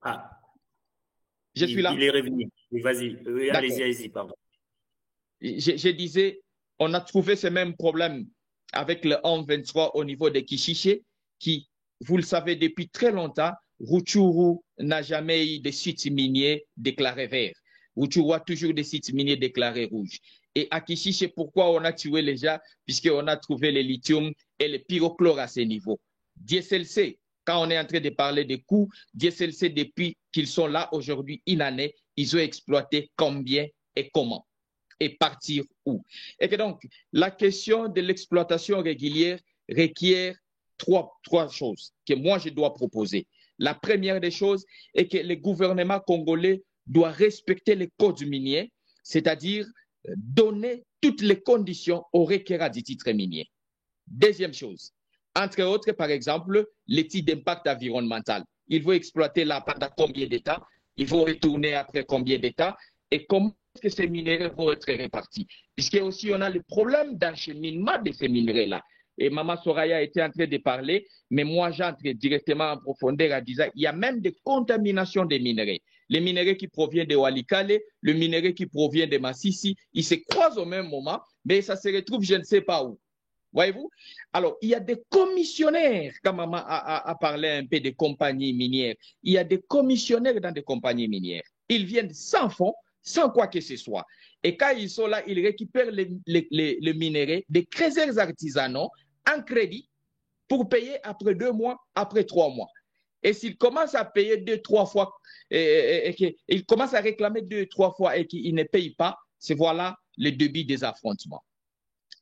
Ah. Je suis là. Il est revenu. Vas-y. Allez-y, pardon. Je disais, on a trouvé ce même problème avec le 1-23 au niveau de Kishiché, qui, vous le savez, depuis très longtemps, Rutshuru n'a jamais eu de sites miniers déclarés verts. Rutshuru a toujours des sites miniers déclarés rouges. Et à Kishiché, pourquoi on a tué les gens? Puisqu'on a trouvé le lithium et le pyrochlore à ce niveau. DSLC, quand on est en train de parler des coûts, DSLC, depuis qu'ils sont là aujourd'hui, une année, ils ont exploité combien et comment? Et partir où? Et que donc, la question de l'exploitation régulière requiert trois choses que moi je dois proposer. La première des choses est que le gouvernement congolais doit respecter les codes miniers, c'est-à-dire donner toutes les conditions aux requérants du titre minier. Deuxième chose, entre autres, par exemple, l'étude d'impact environnemental. Il faut exploiter là pendant combien d'états, il faut retourner après combien d'états et comment est-ce que ces minéraux vont être répartis. Puisque aussi on a le problème d'encheminement de ces minéraux-là. Et Maman Soraya était en train de parler, mais moi j'entre directement en profondeur en disant il y a même des contaminations des minéraux. Les minéraux qui proviennent de Walikale, le minerai qui provient de Massissi, ils se croisent au même moment, mais ça se retrouve je ne sais pas où. Voyez-vous? Alors, il y a des commissionnaires, quand Maman a parlé un peu des compagnies minières, il y a des commissionnaires dans des compagnies minières. Ils viennent sans fonds, sans quoi que ce soit. Et quand ils sont là, ils récupèrent le minerai des creuseurs artisanaux en crédit pour payer après 2 mois, après 3 mois. Et s'ils commencent à payer 2-3 fois, et qu'ils commencent à réclamer 2-3 fois et qu'ils ne payent pas, c'est voilà le début des affrontements.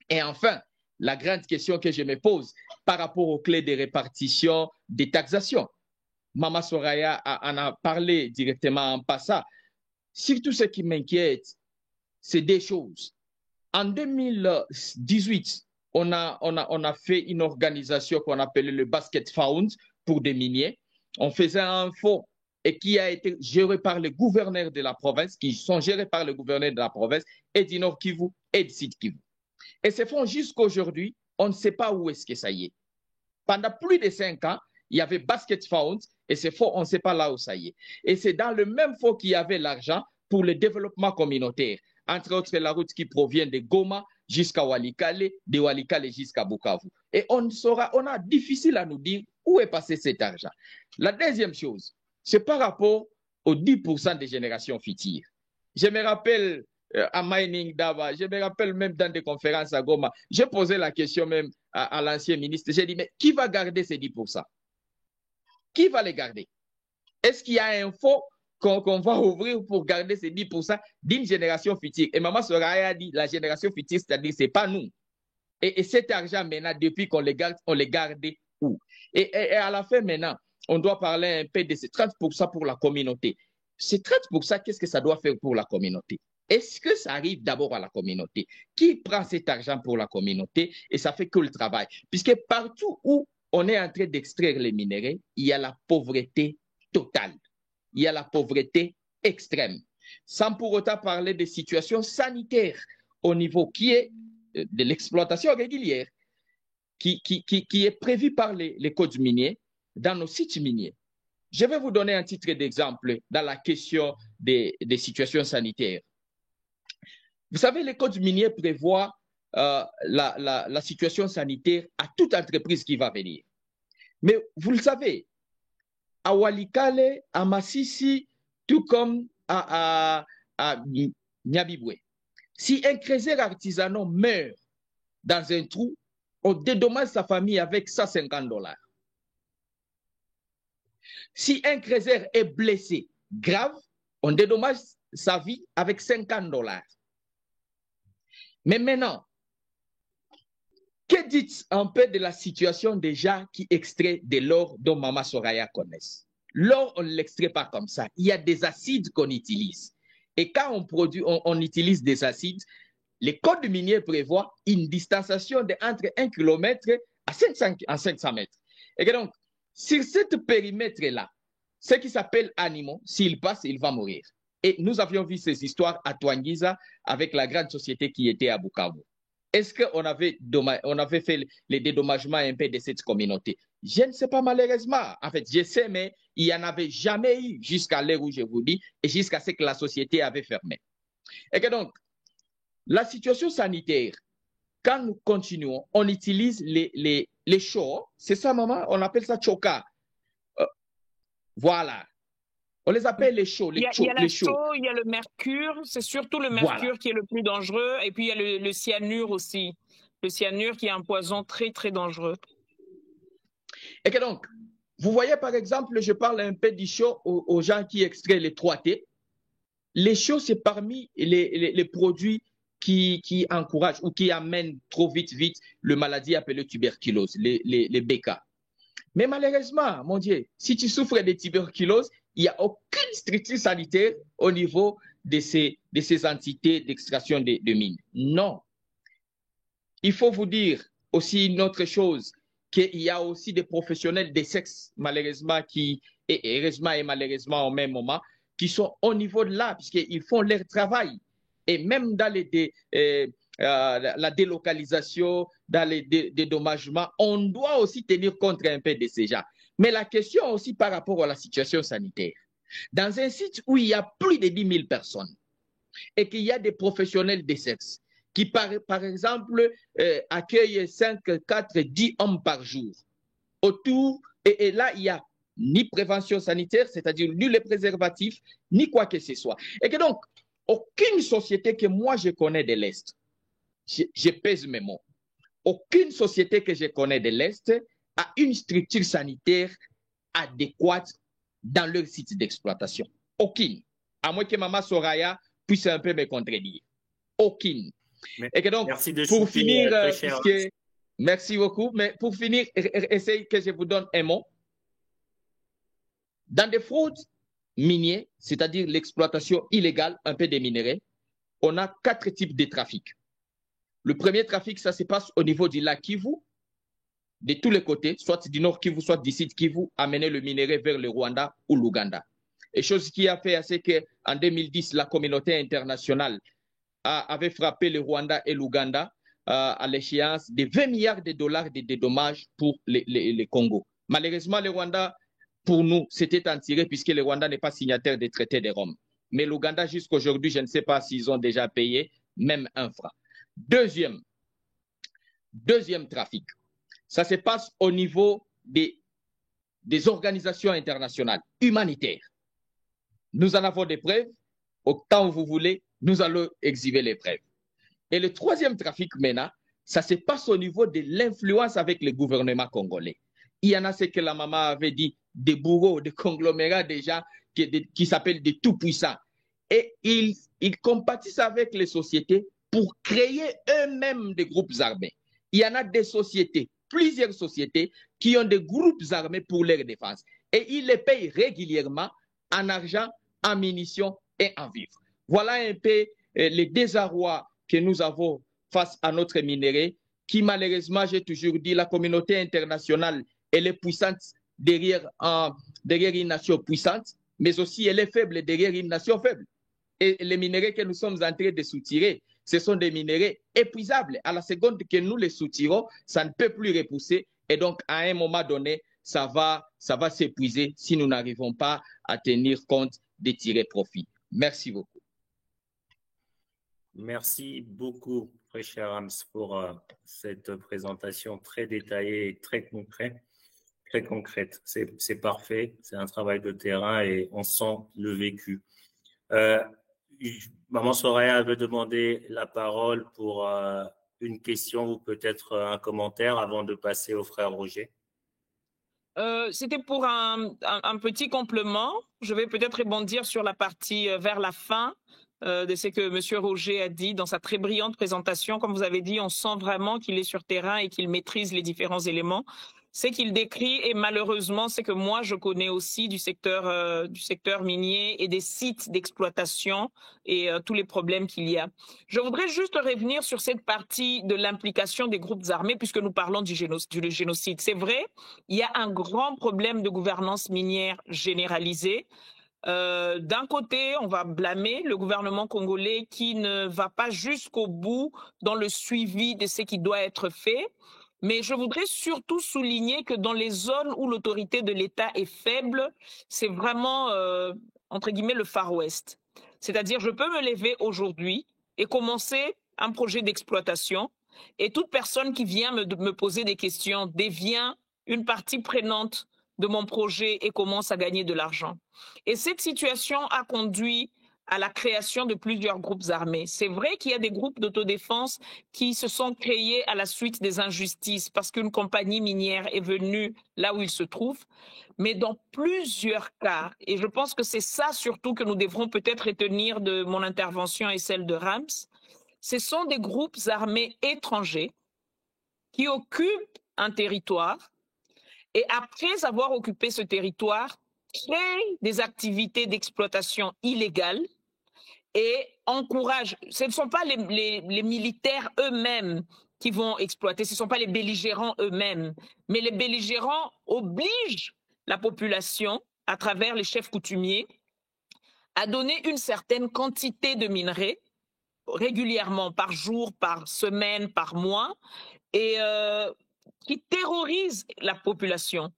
Et enfin, la grande question que je me pose par rapport aux clés de répartition des taxations. Maman Soraya en a parlé directement en passant. Surtout ce qui m'inquiète, c'est des choses. En 2018, on a fait une organisation qu'on appelait le Basket Fund pour des miniers. On faisait un fonds et qui a été géré par les gouverneurs de la province, qui sont gérés par le gouverneur de la province et du Nord Kivu et du Sud Kivu. Et ces fonds, jusqu'à aujourd'hui, on ne sait pas où est-ce que ça y est. Pendant plus de 5 ans, il y avait Basket Fund et ces fonds, on ne sait pas là où ça y est. Et c'est dans le même fonds qu'il y avait l'argent pour le développement communautaire. Entre autres, la route qui provient de Goma jusqu'à Walikale, de Walikale jusqu'à Bukavu. Et on a difficile à nous dire où est passé cet argent. La deuxième chose, c'est par rapport aux 10% des générations futures. Je me rappelle à Mining Dava, je me rappelle même dans des conférences à Goma, j'ai posé la question même à l'ancien ministre, j'ai dit, mais qui va garder ces 10%? Qui va les garder? Est-ce qu'il y a un fonds qu'on va ouvrir pour garder ces 10% d'une génération future? Et Maman Soraya a dit, la génération future, c'est-à-dire, ce n'est pas nous. Et cet argent, maintenant, depuis qu'on les garde, on les garde où? Et à la fin, maintenant, on doit parler un peu de ces 30% pour la communauté. Ces 30%, qu'est-ce que ça doit faire pour la communauté? Est-ce que ça arrive d'abord à la communauté? Qui prend cet argent pour la communauté? Et ça fait que le travail. Puisque partout où on est en train d'extraire les minéraux, il y a la pauvreté totale. Il y a la pauvreté extrême. Sans pour autant parler des situations sanitaires au niveau qui est de l'exploitation régulière, qui est prévue par les codes miniers dans nos sites miniers. Je vais vous donner un titre d'exemple dans la question des situations sanitaires. Vous savez, les codes miniers prévoient la situation sanitaire à toute entreprise qui va venir. Mais vous le savez, à Walikale, à Massissi, tout comme à Nyabibwe, si un creuset artisanal meurt dans un trou, on dédommage sa famille avec $150. Si un creuset est blessé grave, on dédommage sa vie avec $50. Mais maintenant, que dites un peu de la situation des gens qui extraient de l'or dont Maman Soraya connaît? L'or, on ne l'extrait pas comme ça. Il y a des acides qu'on utilise. Et quand on utilise des acides, les codes miniers prévoient une distanciation de entre 1 km à 500 mètres. Et donc, sur ce périmètre-là, ce qui s'appelle animaux, s'il passe, il va mourir. Et nous avions vu ces histoires à Twangiza avec la grande société qui était à Bukavu. Est-ce qu'on avait fait les dédommagements un peu de cette communauté? Je ne sais pas malheureusement. En fait, je sais, mais il n'y en avait jamais eu jusqu'à l'heure où je vous dis et jusqu'à ce que la société avait fermé. Et que donc, la situation sanitaire, quand nous continuons, on utilise les chauds. C'est ça, maman? On appelle ça choka. Voilà. On les appelle les chauds. Il y a la chaux, il y a le mercure. C'est surtout le mercure qui est le plus dangereux. Et puis, il y a le cyanure aussi. Le cyanure qui est un poison très, très dangereux. Et que donc, vous voyez, par exemple, je parle un peu du chaud aux gens qui extraient les 3T. Les chauds, c'est parmi les produits qui encouragent ou qui amènent trop vite le maladie appelée tuberculose, les BK. Mais malheureusement, mon Dieu, si tu souffres de tuberculose, il n'y a aucune structure sanitaire au niveau de ces entités d'extraction de mines. Non. Il faut vous dire aussi une autre chose, qu'il y a aussi des professionnels des sexes, malheureusement, et heureusement et malheureusement au même moment, qui sont au niveau de là, puisqu'ils font leur travail. Et même dans la délocalisation, dans les dédommagements, on doit aussi tenir compte un peu de ces gens. Mais la question aussi par rapport à la situation sanitaire. Dans un site où il y a plus de 10 000 personnes et qu'il y a des professionnels des sexes qui, par exemple, accueillent 5, 4, 10 hommes par jour autour, et là, il n'y a ni prévention sanitaire, c'est-à-dire ni les préservatifs, ni quoi que ce soit. Et que donc, aucune société que moi je connais de l'Est, je pèse mes mots, aucune société que je connais de l'Est a une structure sanitaire adéquate dans leur site d'exploitation. Aucune. À moins que Maman Soraya puisse un peu me contredire. Aucune. Et que donc, pour finir, merci beaucoup, mais pour finir, essayez que je vous donne un mot. Dans des fraudes minières, c'est-à-dire l'exploitation illégale un peu des minéraux, on a 4 types de trafic. Le premier trafic, ça se passe au niveau du lac Kivu, de tous les côtés, soit du nord Kivu, soit du sud Kivu, amener le minerai vers le Rwanda ou l'Ouganda. Et chose qui a fait, c'est qu'en 2010, la communauté internationale avait frappé le Rwanda et l'Ouganda à l'échéance de 20 milliards de dollars de dédommages pour les Congo. Malheureusement, le Rwanda, pour nous, c'était en tiré puisque le Rwanda n'est pas signataire des traités de Rome. Mais l'Ouganda, jusqu'à aujourd'hui, je ne sais pas s'ils ont déjà payé même un franc. Deuxième trafic, ça se passe au niveau des organisations internationales humanitaires. Nous en avons des preuves. Autant vous voulez, nous allons exhiber les preuves. Et le troisième trafic maintenant, ça se passe au niveau de l'influence avec le gouvernement congolais. Il y en a ce que la maman avait dit, des bourreaux, des conglomérats des gens qui s'appellent des tout-puissants. Et ils compatissent avec les sociétés pour créer eux-mêmes des groupes armés. Il y en a des sociétés, plusieurs sociétés, qui ont des groupes armés pour leur défense. Et ils les payent régulièrement en argent, en munitions et en vivres. Voilà un peu les désarrois que nous avons face à notre minerai, qui malheureusement, j'ai toujours dit, la communauté internationale, elle est puissante derrière une nation puissante, mais aussi elle est faible derrière une nation faible. Et les minéraux que nous sommes en train de soutirer, ce sont des minéraux épuisables. À la seconde que nous les soutirons, ça ne peut plus repousser. Et donc, à un moment donné, ça va s'épuiser si nous n'arrivons pas à tenir compte de tirer profit. Merci beaucoup. Merci beaucoup, très cher Rams, pour cette présentation très détaillée et très concrète. C'est parfait, c'est un travail de terrain et on sent le vécu. Maman Soraya veut demander la parole pour une question ou peut-être un commentaire avant de passer au frère Roger. C'était pour un petit complément. Je vais peut-être rebondir sur la partie vers la fin de ce que M. Roger a dit dans sa très brillante présentation. Comme vous avez dit, on sent vraiment qu'il est sur terrain et qu'il maîtrise les différents éléments. C'est qu'il décrit, et malheureusement, c'est que moi, je connais aussi du secteur minier et des sites d'exploitation et tous les problèmes qu'il y a. Je voudrais juste revenir sur cette partie de l'implication des groupes armés, puisque nous parlons du génocide. C'est vrai, il y a un grand problème de gouvernance minière généralisée. D'un côté, on va blâmer le gouvernement congolais qui ne va pas jusqu'au bout dans le suivi de ce qui doit être fait. Mais je voudrais surtout souligner que dans les zones où l'autorité de l'État est faible, c'est vraiment, entre guillemets, le Far West. C'est-à-dire, je peux me lever aujourd'hui et commencer un projet d'exploitation et toute personne qui vient me poser des questions devient une partie prenante de mon projet et commence à gagner de l'argent. Et cette situation a conduit à la création de plusieurs groupes armés. C'est vrai qu'il y a des groupes d'autodéfense qui se sont créés à la suite des injustices parce qu'une compagnie minière est venue là où il se trouve. Mais dans plusieurs cas, et je pense que c'est ça surtout que nous devrons peut-être retenir de mon intervention et celle de Rams, ce sont des groupes armés étrangers qui occupent un territoire et après avoir occupé ce territoire, créent des activités d'exploitation illégales et encouragent. Ce ne sont pas les militaires eux-mêmes qui vont exploiter, ce ne sont pas les belligérants eux-mêmes, mais les belligérants obligent la population, à travers les chefs coutumiers, à donner une certaine quantité de minerais régulièrement, par jour, par semaine, par mois, et qui terrorisent la population.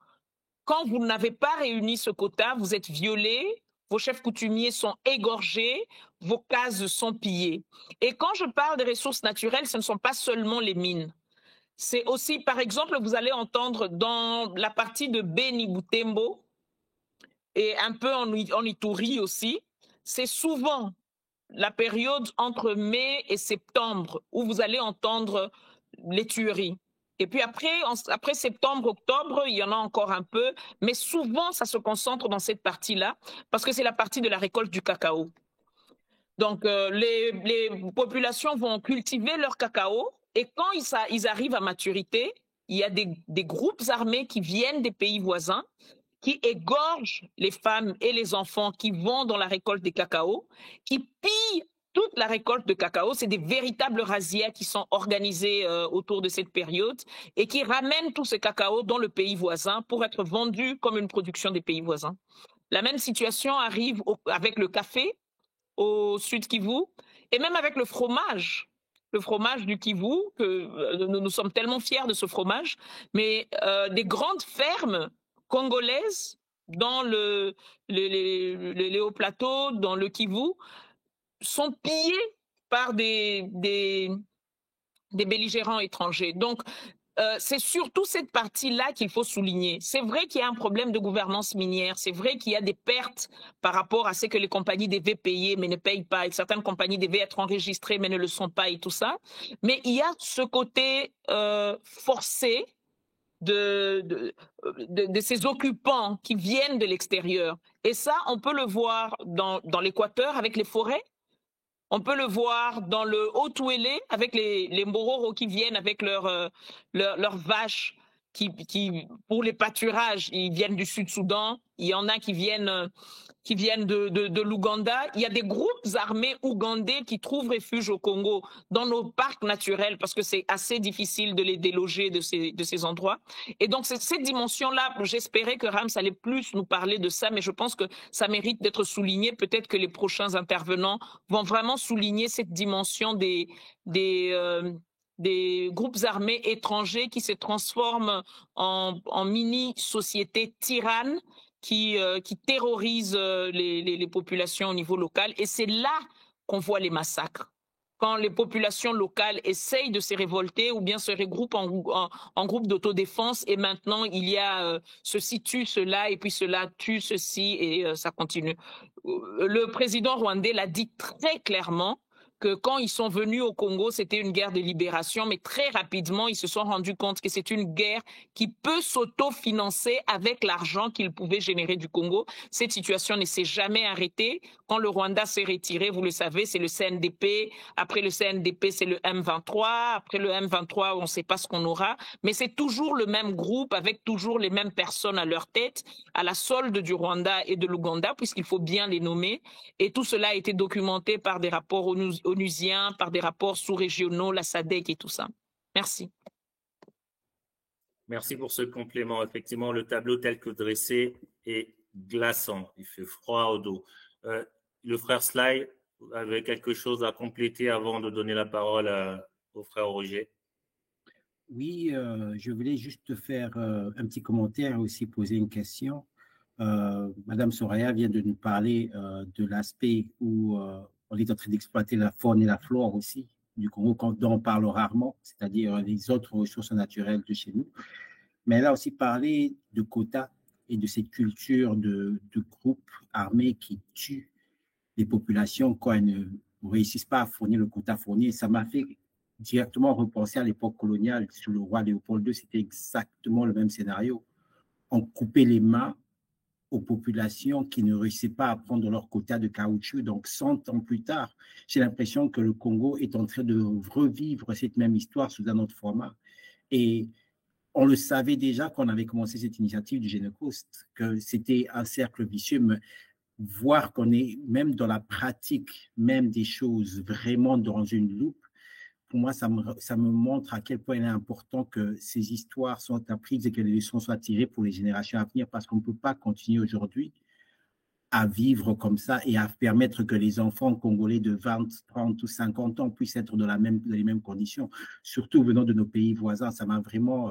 Quand vous n'avez pas réuni ce quota, vous êtes violés, vos chefs coutumiers sont égorgés, vos cases sont pillées. Et quand je parle des ressources naturelles, ce ne sont pas seulement les mines. C'est aussi, par exemple, vous allez entendre dans la partie de Beni Butembo et un peu en Ituri aussi, c'est souvent la période entre mai et septembre où vous allez entendre les tueries. Et puis après septembre, octobre, il y en a encore un peu, mais souvent ça se concentre dans cette partie-là parce que c'est la partie de la récolte du cacao. Donc les populations vont cultiver leur cacao et quand ils arrivent à maturité, il y a des groupes armés qui viennent des pays voisins qui égorgent les femmes et les enfants qui vont dans la récolte des cacao, qui pillent toute la récolte de cacao. C'est des véritables razzias qui sont organisés autour de cette période et qui ramènent tout ce cacao dans le pays voisin pour être vendu comme une production des pays voisins. La même situation arrive avec le café au Sud Kivu et même avec le fromage du Kivu, que nous sommes tellement fiers de ce fromage, mais des grandes fermes congolaises dans les hauts plateaux, dans le Kivu, sont pillées par des belligérants étrangers. Donc, c'est surtout cette partie-là qu'il faut souligner. C'est vrai qu'il y a un problème de gouvernance minière, c'est vrai qu'il y a des pertes par rapport à ce que les compagnies devaient payer mais ne payent pas, et certaines compagnies devaient être enregistrées mais ne le sont pas et tout ça. Mais il y a ce côté forcé de ces occupants qui viennent de l'extérieur. Et ça, on peut le voir dans l'Équateur avec les forêts. On peut le voir dans le Haut-Ouélé avec les Mbororo qui viennent avec leurs vaches qui, pour les pâturages, ils viennent du Sud-Soudan. Il y en a qui viennent de l'Ouganda. Il y a des groupes armés ougandais qui trouvent refuge au Congo dans nos parcs naturels parce que c'est assez difficile de les déloger de ces endroits. Et donc, c'est cette dimension-là, j'espérais que Rams allait plus nous parler de ça, mais je pense que ça mérite d'être souligné. Peut-être que les prochains intervenants vont vraiment souligner cette dimension des groupes armés étrangers qui se transforment en mini-sociétés tyrannes qui terrorisent les populations au niveau local. Et c'est là qu'on voit les massacres. Quand les populations locales essayent de se révolter ou bien se regroupent en groupe d'autodéfense et maintenant il y a ceci tue cela et puis cela tue ceci et ça continue. Le président rwandais l'a dit très clairement que quand ils sont venus au Congo, c'était une guerre de libération, mais très rapidement, ils se sont rendus compte que c'est une guerre qui peut s'autofinancer avec l'argent qu'ils pouvaient générer du Congo. Cette situation ne s'est jamais arrêtée. Quand le Rwanda s'est retiré, vous le savez, c'est le CNDP. Après le CNDP, c'est le M23. Après le M23, on ne sait pas ce qu'on aura. Mais c'est toujours le même groupe avec toujours les mêmes personnes à leur tête, à la solde du Rwanda et de l'Ouganda, puisqu'il faut bien les nommer. Et tout cela a été documenté par des rapports onusiens, par des rapports sous-régionaux, la SADC et tout ça. Merci. Merci pour ce complément. Effectivement, le tableau tel que dressé est glaçant. Il fait froid au dos. Le frère Sly avait quelque chose à compléter avant de donner la parole au frère Roger. Oui, je voulais juste faire un petit commentaire et aussi poser une question. Madame Soraya vient de nous parler de l'aspect où on est en train d'exploiter la faune et la flore aussi du Congo, dont on parle rarement, c'est-à-dire les autres ressources naturelles de chez nous. Mais elle a aussi parlé de quotas et de cette culture de groupes armés qui tuent les populations quand elles ne réussissent pas à fournir le quota fourni. Et ça m'a fait directement repenser à l'époque coloniale sous le roi Léopold II. C'était exactement le même scénario. On coupait les mains aux populations qui ne réussissaient pas à prendre leur quota de caoutchouc. Donc, 100 ans plus tard, j'ai l'impression que le Congo est en train de revivre cette même histoire sous un autre format. Et on le savait déjà quand on avait commencé cette initiative du Génocost, que c'était un cercle vicieux, mais voir qu'on est même dans la pratique même des choses vraiment dans une loupe, pour moi, ça me montre à quel point il est important que ces histoires soient apprises et que les leçons soient tirées pour les générations à venir, parce qu'on ne peut pas continuer aujourd'hui à vivre comme ça et à permettre que les enfants congolais de 20, 30 ou 50 ans puissent être dans les mêmes conditions, surtout venant de nos pays voisins. Ça m'a vraiment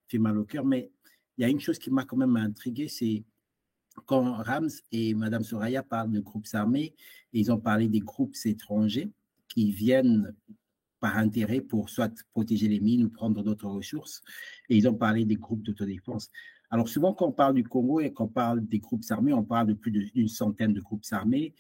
fait mal au cœur. Mais il y a une chose qui m'a quand même intrigué, c'est quand Rams et Madame Soraya parlent de groupes armés, ils ont parlé des groupes étrangers qui viennent par intérêt pour soit protéger les mines ou prendre d'autres ressources. Et ils ont parlé des groupes d'autodéfense. Alors souvent, quand on parle du Congo et qu'on parle des groupes armés, on parle de plus d'une centaine de groupes armés.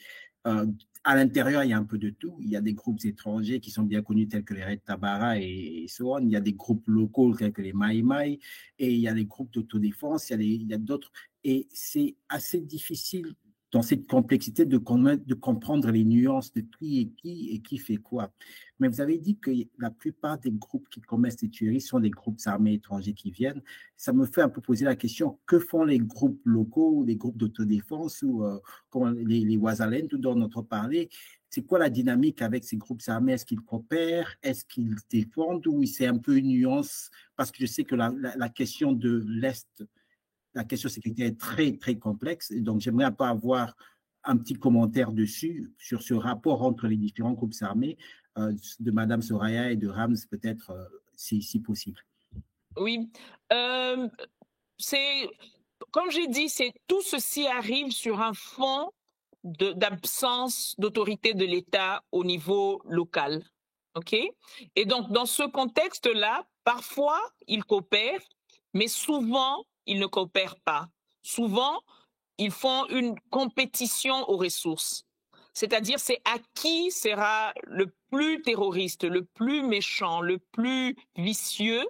À l'intérieur, il y a un peu de tout. Il y a des groupes étrangers qui sont bien connus tels que les Red Tabara et so on. Il y a des groupes locaux tels que les Mai Mai. Et il y a les groupes d'autodéfense. Il y a d'autres. Et c'est assez difficile dans cette complexité de comprendre les nuances de qui et qui fait quoi. Mais vous avez dit que la plupart des groupes qui commettent ces tueries sont des groupes armés étrangers qui viennent. Ça me fait un peu poser la question, que font les groupes locaux, les groupes d'autodéfense ou comme les Wazalènes, tout dont on a parlé? c'est quoi la dynamique avec ces groupes armés? Est-ce qu'ils coopèrent? Est-ce qu'ils se défendent? Ou c'est un peu une nuance? Parce que je sais que la question de l'Est, la question sécuritaire est très, très complexe. Et donc, j'aimerais pas avoir un petit commentaire dessus, sur ce rapport entre les différents groupes armés, de Madame Soraya et de Rams, peut-être, si possible. Oui. Comme j'ai dit, tout ceci arrive sur un fond d'absence d'autorité de l'État au niveau local. OK? Et donc, dans ce contexte-là, parfois, ils coopèrent, mais souvent, ils ne coopèrent pas. Souvent, ils font une compétition aux ressources. C'est-à-dire, c'est à qui sera le plus terroriste, le plus méchant, le plus vicieux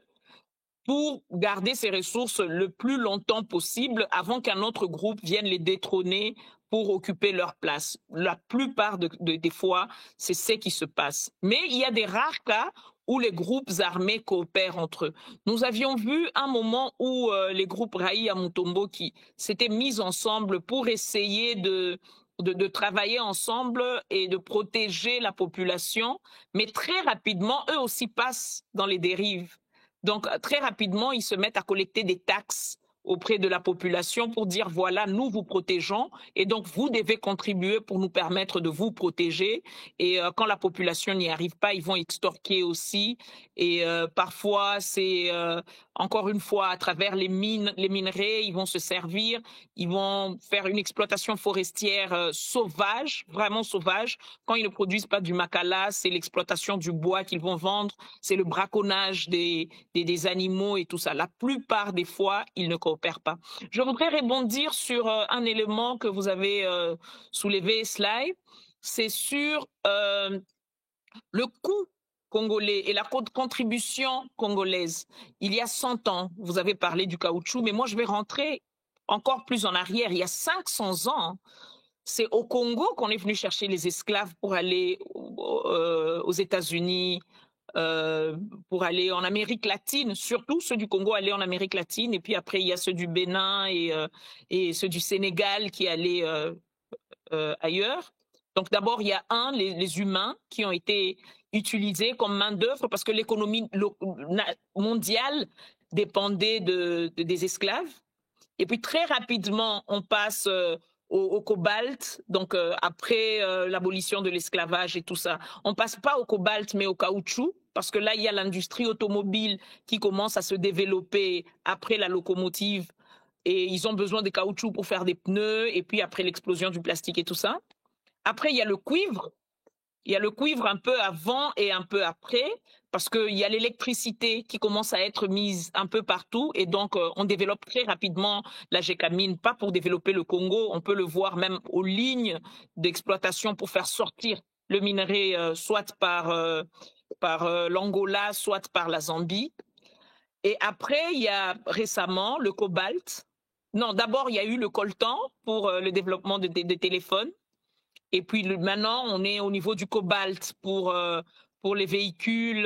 pour garder ces ressources le plus longtemps possible avant qu'un autre groupe vienne les détrôner pour occuper leur place. La plupart des fois, c'est ce qui se passe. Mais il y a des rares cas où les groupes armés coopèrent entre eux. Nous avions vu un moment où les groupes Raï à Mutombo qui s'étaient mis ensemble pour essayer de travailler ensemble et de protéger la population, mais très rapidement, eux aussi passent dans les dérives. Donc, très rapidement, ils se mettent à collecter des taxes auprès de la population pour dire, voilà, nous vous protégeons et donc vous devez contribuer pour nous permettre de vous protéger. Et quand la population n'y arrive pas, ils vont extorquer aussi. Et parfois, c'est encore une fois à travers les minerais, ils vont se servir, ils vont faire une exploitation forestière sauvage, vraiment sauvage. Quand ils ne produisent pas du macala, c'est l'exploitation du bois qu'ils vont vendre, c'est le braconnage des animaux et tout ça. La plupart des fois, ils ne coopèrent pas. Je voudrais rebondir sur un élément que vous avez soulevé, Sly. C'est sur le coût congolais et la contribution congolaise. Il y a 100 ans, vous avez parlé du caoutchouc, mais moi je vais rentrer encore plus en arrière. Il y a 500 ans, c'est au Congo qu'on est venu chercher les esclaves pour aller aux États-Unis, pour aller en Amérique latine, surtout ceux du Congo allaient en Amérique latine, et puis après il y a ceux du Bénin et ceux du Sénégal qui allaient ailleurs. Donc d'abord il y a les humains qui ont été utilisés comme main d'œuvre parce que l'économie mondiale dépendait des esclaves. Et puis très rapidement on passe au cobalt, donc après l'abolition de l'esclavage et tout ça. On passe pas au cobalt mais au caoutchouc, parce que là, il y a l'industrie automobile qui commence à se développer après la locomotive et ils ont besoin de caoutchouc pour faire des pneus et puis après l'explosion du plastique et tout ça. Après, il y a le cuivre. Il y a le cuivre un peu avant et un peu après, parce qu'il y a l'électricité qui commence à être mise un peu partout. Et donc, on développe très rapidement la gécamine, pas pour développer le Congo, on peut le voir même aux lignes d'exploitation pour faire sortir le minerai, soit par l'Angola, soit par la Zambie. Et après, il y a récemment le cobalt. Non, d'abord, il y a eu le coltan pour le développement des téléphones. Et puis maintenant, on est au niveau du cobalt pour les véhicules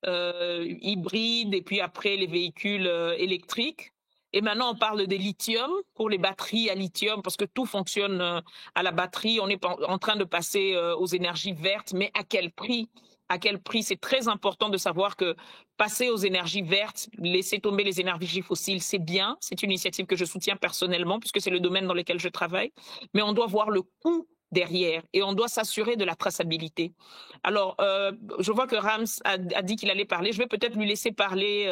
hybrides et puis après les véhicules électriques. Et maintenant, on parle des lithium pour les batteries à lithium parce que tout fonctionne à la batterie. On est en train de passer aux énergies vertes, mais à quel prix? À quel prix? C'est très important de savoir que passer aux énergies vertes, laisser tomber les énergies fossiles, c'est bien. C'est une initiative que je soutiens personnellement puisque c'est le domaine dans lequel je travaille. Mais on doit voir le coût derrière et on doit s'assurer de la traçabilité. Alors, je vois que Rams a dit qu'il allait parler. Je vais peut-être lui laisser parler,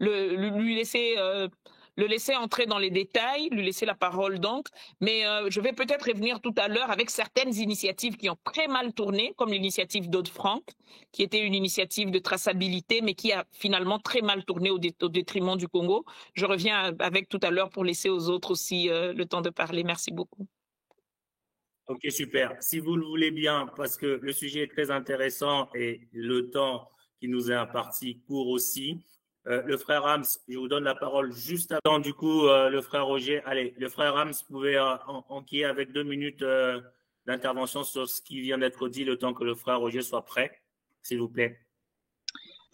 le laisser entrer dans les détails, lui laisser la parole donc. Mais je vais peut-être revenir tout à l'heure avec certaines initiatives qui ont très mal tourné, comme l'initiative d'Aude-Franck, qui était une initiative de traçabilité, mais qui a finalement très mal tourné au détriment du Congo. Je reviens avec tout à l'heure pour laisser aux autres aussi le temps de parler. Merci beaucoup. Ok, super. Si vous le voulez bien, parce que le sujet est très intéressant et le temps qui nous est imparti court aussi. Le frère Rams, je vous donne la parole juste avant. Du coup, le frère Roger, allez, le frère Rams, vous pouvez enquiller avec 2 minutes d'intervention sur ce qui vient d'être dit, le temps que le frère Roger soit prêt, s'il vous plaît.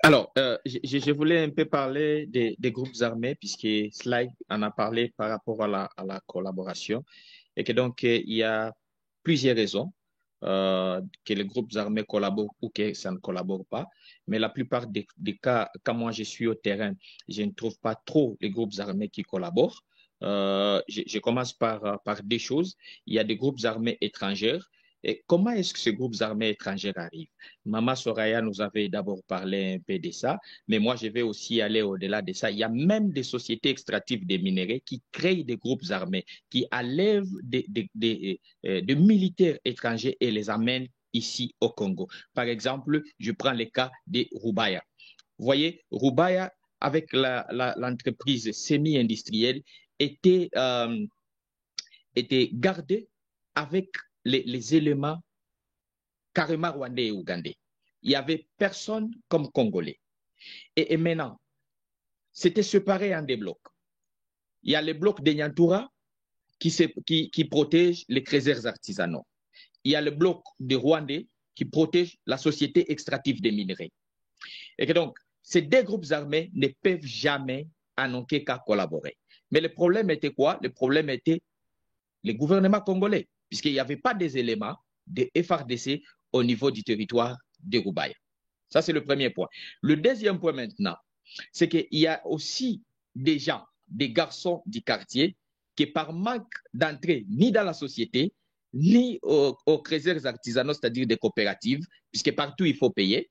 Alors, je voulais un peu parler des groupes armés, puisque Sly en a parlé par rapport à la collaboration, et que donc il y a plusieurs raisons que les groupes armés collaborent ou que ça ne collabore pas. Mais la plupart des cas, quand moi je suis au terrain, je ne trouve pas trop les groupes armés qui collaborent. Je commence par des choses. Il y a des groupes armés étrangers. Et comment est-ce que ces groupes armés étrangers arrivent? Maman Soraya nous avait d'abord parlé un peu de ça, mais moi je vais aussi aller au-delà de ça. Il y a même des sociétés extractives des minéraux qui créent des groupes armés, qui enlèvent des militaires étrangers et les amènent ici au Congo. Par exemple, je prends le cas de Rubaya. Vous voyez, Rubaya, avec l'entreprise semi-industrielle, était gardée avec les éléments carrément rwandais et ougandais. Il n'y avait personne comme Congolais. Et maintenant, c'était séparé en des blocs. Il y a les blocs de Nyantura qui protègent les trésors artisanaux. Il y a le bloc de Rwandais qui protège la société extractive des minerais. Et que donc, ces deux groupes armés ne peuvent jamais en aucun cas collaborer. Mais le problème était quoi? Le problème était le gouvernement congolais, puisqu'il n'y avait pas des éléments de FARDC au niveau du territoire de Rubaya. Ça, c'est le premier point. Le deuxième point maintenant, c'est qu'il y a aussi des gens, des garçons du quartier, qui par manque d'entrée ni dans la société, ni aux trésors artisanaux, c'est-à-dire des coopératives, puisque partout il faut payer.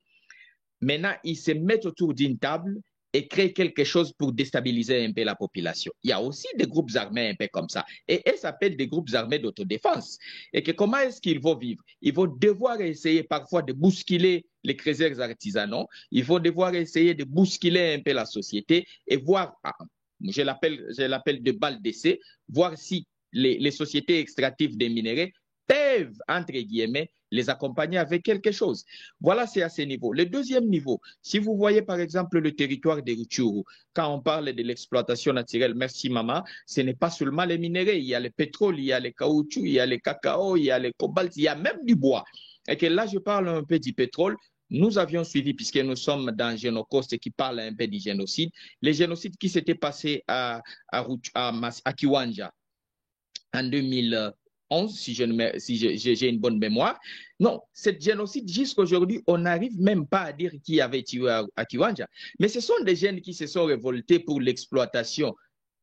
Maintenant, ils se mettent autour d'une table et créent quelque chose pour déstabiliser un peu la population. Il y a aussi des groupes armés un peu comme ça. Et elles s'appellent des groupes armés d'autodéfense. Et que comment est-ce qu'ils vont vivre? Ils vont devoir essayer parfois de bousculer les trésors artisanaux. Ils vont devoir essayer de bousculer un peu la société et voir, je l'appelle de balles d'essai, voir si les sociétés extractives des minéraux peuvent, entre guillemets, les accompagner avec quelque chose. Voilà, c'est à ce niveau. Le deuxième niveau, si vous voyez par exemple le territoire de Rutshuru, quand on parle de l'exploitation naturelle, merci maman, ce n'est pas seulement les minéraux, il y a le pétrole, il y a le caoutchouc, il y a le cacao, il y a le cobalt, il y a même du bois. Et que là, je parle un peu du pétrole. Nous avions suivi, puisque nous sommes dans Génocoste qui parle un peu du génocide, les génocides qui s'étaient passés à Kiwanja en 2011, si j'ai une bonne mémoire. Non, ce génocide, jusqu'à aujourd'hui, on n'arrive même pas à dire qui avait tué à Kiwanja. Mais ce sont des jeunes qui se sont révoltés pour l'exploitation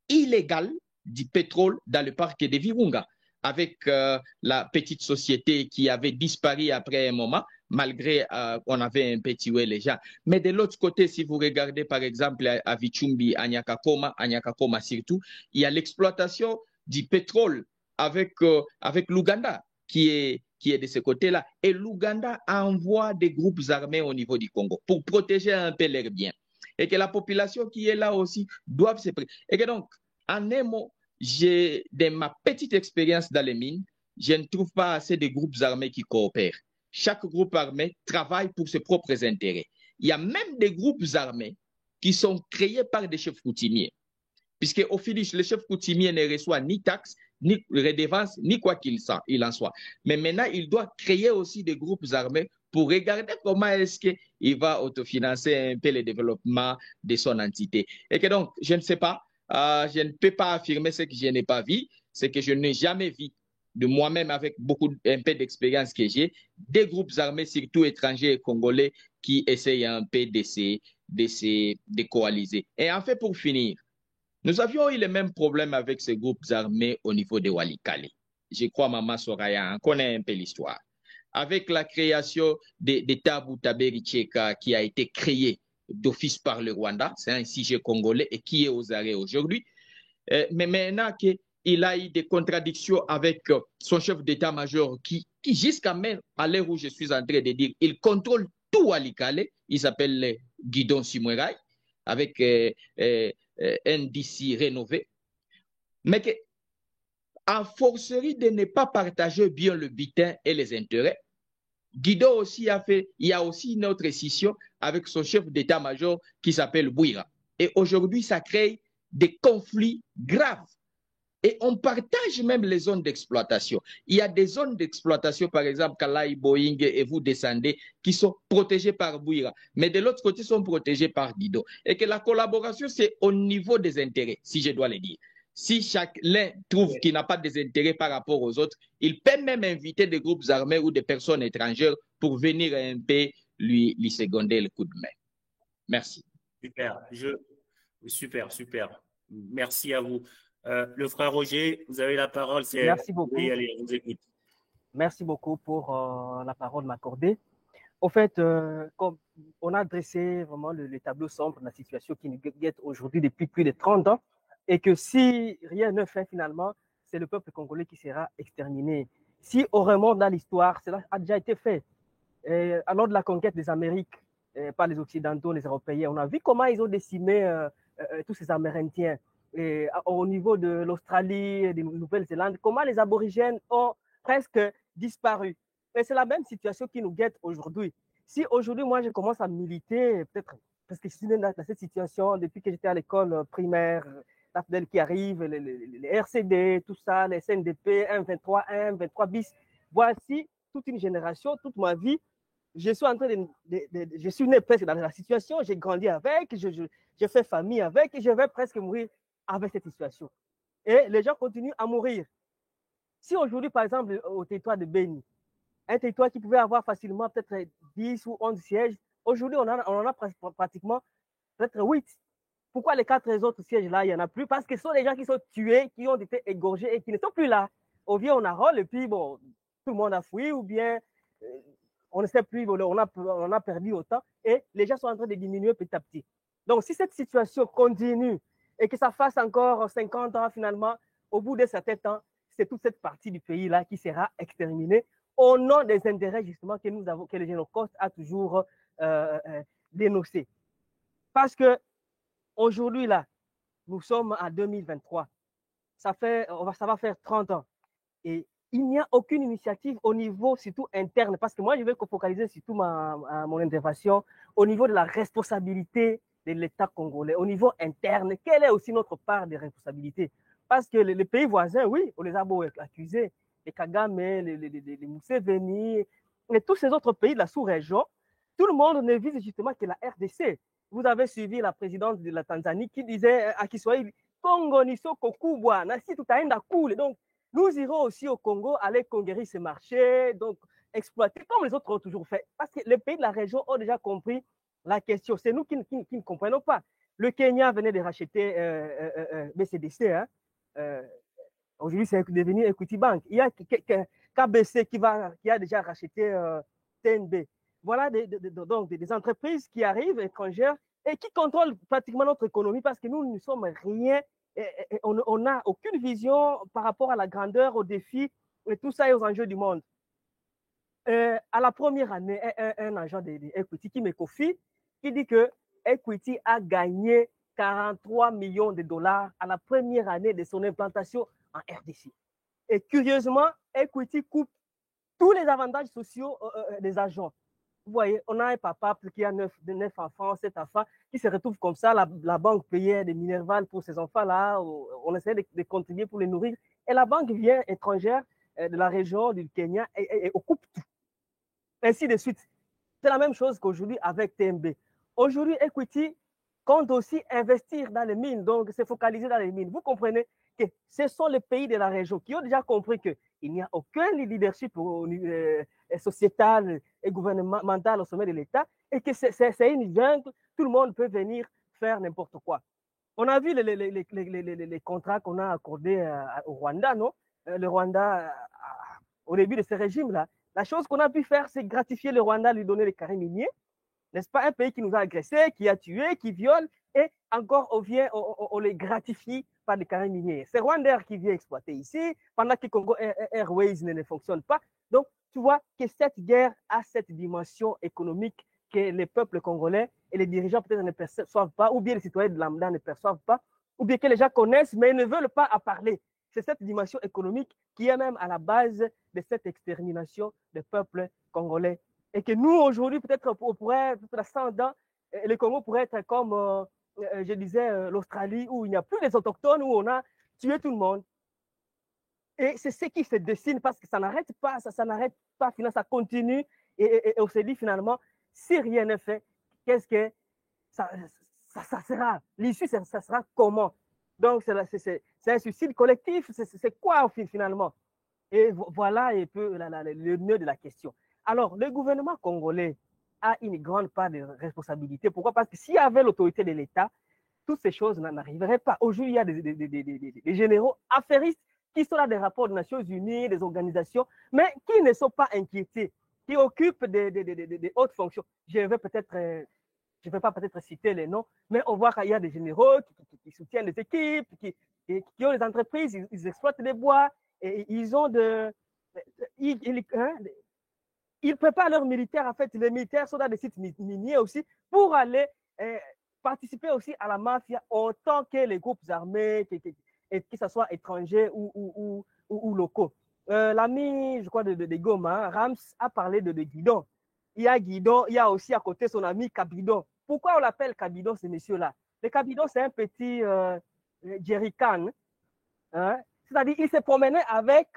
illégale du pétrole dans le parc de Virunga, avec la petite société qui avait disparu après un moment, malgré qu'on avait un peu tué les gens. Mais de l'autre côté, si vous regardez par exemple à Vichumbi, à Nyakakoma surtout, il y a l'exploitation du pétrole avec l'Ouganda qui est de ce côté-là. Et l'Ouganda envoie des groupes armés au niveau du Congo pour protéger un peu leurs biens. Et que la population qui est là aussi doit se préparer. Et que donc, en un mot, de ma petite expérience dans les mines, je ne trouve pas assez de groupes armés qui coopèrent. Chaque groupe armé travaille pour ses propres intérêts. Il y a même des groupes armés qui sont créés par des chefs coutumiers. Puisque au finish, le chef coutumier ne reçoit ni taxes, ni redevance, ni quoi qu'il en soit. Mais maintenant, il doit créer aussi des groupes armés pour regarder comment est-ce qu'il va autofinancer un peu le développement de son entité. Et que donc, je ne sais pas, je ne peux pas affirmer ce que je n'ai pas vu, ce que je n'ai jamais vu de moi-même avec un peu d'expérience que j'ai, des groupes armés, surtout étrangers et congolais, qui essayent un peu de coaliser. Et en fait, pour finir, nous avions eu les mêmes problèmes avec ces groupes armés au niveau de Walikale. Je crois, Maman Soraya, on connaît un peu l'histoire. Avec la création de Tabu Taberi Tcheka, qui a été créé d'office par le Rwanda, c'est un sujet congolais et qui est aux arrêts aujourd'hui. Mais maintenant qu'il a eu des contradictions avec son chef d'état-major qui jusqu'à même, à l'heure où je suis en train de dire, il contrôle tout Walikale, il s'appelle Guidon Simwerai, avec NDC rénové, mais à forcerie de ne pas partager bien le butin et les intérêts, Guido aussi il y a aussi une autre scission avec son chef d'état-major qui s'appelle Bouira. Et aujourd'hui, ça crée des conflits graves. Et on partage même les zones d'exploitation. Il y a des zones d'exploitation, par exemple, Kalaï, Boeing et vous descendez, qui sont protégées par Bouira. Mais de l'autre côté, sont protégées par Guido. Et que la collaboration, c'est au niveau des intérêts, si je dois le dire. Si l'un trouve qu'il n'a pas de désintérêt par rapport aux autres, il peut même inviter des groupes armés ou des personnes étrangères pour venir un peu lui seconder le coup de main. Merci. Super, super. Merci à vous. Le frère Roger, vous avez la parole. Merci beaucoup. Oui, allez, on vous écoute. Merci beaucoup pour la parole m'accorder. Au fait, comme on a dressé vraiment le tableau sombre de la situation qui nous guette aujourd'hui depuis plus de 30 ans, et que si rien ne fait finalement, c'est le peuple congolais qui sera exterminé. Si on remonte dans l'histoire, cela a déjà été fait. Alors de la conquête des Amériques par les Occidentaux, les Européens, on a vu comment ils ont décimé tous ces Amérindiens. Et au niveau de l'Australie et de Nouvelle-Zélande, comment les aborigènes ont presque disparu. Et c'est la même situation qui nous guette aujourd'hui. Si aujourd'hui, moi, je commence à militer, peut-être parce que je suis dans cette situation depuis que j'étais à l'école primaire, la FDL qui arrive, les RCD, tout ça, les CNDP, 1-23, 1-23 bis. Voici toute une génération, toute ma vie. Je suis en train je suis né presque dans la situation, j'ai grandi avec, j'ai fait famille avec, et je vais presque mourir avec cette situation. Et les gens continuent à mourir. Si aujourd'hui, par exemple, au territoire de Beni, un territoire qui pouvait avoir facilement peut-être 10 ou 11 sièges, aujourd'hui, on en a pratiquement peut-être 8. Pourquoi les 4 autres sièges-là, il n'y en a plus? Parce que ce sont des gens qui sont tués, qui ont été égorgés et qui ne sont plus là. On vient, on arrole, et puis bon, tout le monde a fui, ou bien on ne sait plus, on a perdu autant, et les gens sont en train de diminuer petit à petit. Donc, si cette situation continue et que ça fasse encore 50 ans finalement, au bout de certains temps, c'est toute cette partie du pays-là qui sera exterminée au nom des intérêts justement que nous avons, que le Génocide a toujours dénoncé. Parce que aujourd'hui là, nous sommes en 2023, ça va faire 30 ans, et il n'y a aucune initiative au niveau surtout interne, parce que moi je vais focaliser surtout mon intervention au niveau de la responsabilité de l'État congolais, au niveau interne. Quelle est aussi notre part de responsabilité? Parce que les pays voisins, oui, on les a beau accusés, les Kagame, les Museveni, et tous ces autres pays de la sous-région, tout le monde ne vise justement que la RDC. Vous avez suivi la présidente de la Tanzanie qui disait à Kiswahili, Congo niso kokubwa, nasi tutaenda kule. Donc, nous irons aussi au Congo, aller conquérir ces marchés, donc exploiter comme les autres ont toujours fait. Parce que les pays de la région ont déjà compris la question. C'est nous qui ne comprenons pas. Le Kenya venait de racheter BCDC. Hein. Aujourd'hui, c'est devenu Equity Bank. Il y a KBC qui a déjà racheté TNB. Voilà donc des entreprises qui arrivent étrangères et qui contrôlent pratiquement notre économie parce que nous ne sommes rien. Et on n'a aucune vision par rapport à la grandeur, aux défis et tout ça et aux enjeux du monde. À la première année, un agent de Equity qui me confie, qui dit que Equity a gagné 43 millions de dollars à la première année de son implantation en RDC. Et curieusement, Equity coupe tous les avantages sociaux des agents. Vous voyez, on a un papa qui a 9 enfants, 7 enfants, qui se retrouve comme ça, la banque payait des minervales pour ces enfants-là, on essaie de contribuer pour les nourrir, et la banque vient étrangère de la région du Kenya et coupe tout. Ainsi de suite. C'est la même chose qu'aujourd'hui avec TMB. Aujourd'hui, Equity compte aussi investir dans les mines, donc se focaliser dans les mines. Vous comprenez que ce sont les pays de la région qui ont déjà compris qu'il n'y a aucun leadership sociétal et gouvernemental au sommet de l'État et que c'est une jungle, tout le monde peut venir faire n'importe quoi. On a vu les contrats qu'on a accordés au Rwanda, non? Le Rwanda, au début de ce régime-là, la chose qu'on a pu faire, c'est gratifier le Rwanda, lui donner les carrés miniers, n'est-ce pas? Un pays qui nous a agressés, qui a tué, qui viole, et encore on les gratifie par les carrés miniers. C'est Rwanda qui vient exploiter ici, pendant que Congo Airways ne fonctionne pas. Donc, tu vois que cette guerre a cette dimension économique que les peuples congolais et les dirigeants peut-être ne perçoivent pas, ou bien les citoyens de lambda ne perçoivent pas, ou bien que les gens connaissent, mais ne veulent pas en parler. C'est cette dimension économique qui est même à la base de cette extermination des peuples congolais. Et que nous, aujourd'hui, peut-être on pourrait, peut-être à 100 ans, le Congo pourrait être comme, je disais, l'Australie, où il n'y a plus les autochtones, où on a tué tout le monde. Et c'est ce qui se dessine parce que ça n'arrête pas, finalement, ça continue. Et on se dit finalement, si rien n'est fait, qu'est-ce que ça sera? L'issue, ça sera comment? Donc, c'est un suicide collectif. C'est quoi finalement? Et voilà un peu le nœud de la question. Alors, le gouvernement congolais a une grande part de responsabilité. Pourquoi? Parce que s'il y avait l'autorité de l'État, toutes ces choses n'arriveraient pas. Aujourd'hui, il y a des généraux affairistes qui sont là des rapports des Nations Unies, des organisations, mais qui ne sont pas inquiétés, qui occupent des hautes fonctions. Je ne vais pas peut-être citer les noms, mais on voit qu'il y a des généraux qui soutiennent les équipes, qui ont des entreprises, ils exploitent des bois, et ils ont ils préparent leurs militaires. En fait, les militaires sont dans des sites miniers aussi pour aller participer aussi à la mafia autant que les groupes armés, que ce soit étrangers ou locaux. L'ami, je crois, de Goma, Rams, a parlé de Guidon. Il y a Guidon, il y a aussi à côté son ami Kabidon. Pourquoi on l'appelle Kabidon, ce monsieur-là? Le Kabidon, c'est un petit jerrycan. Hein? C'est-à-dire, il se promenait avec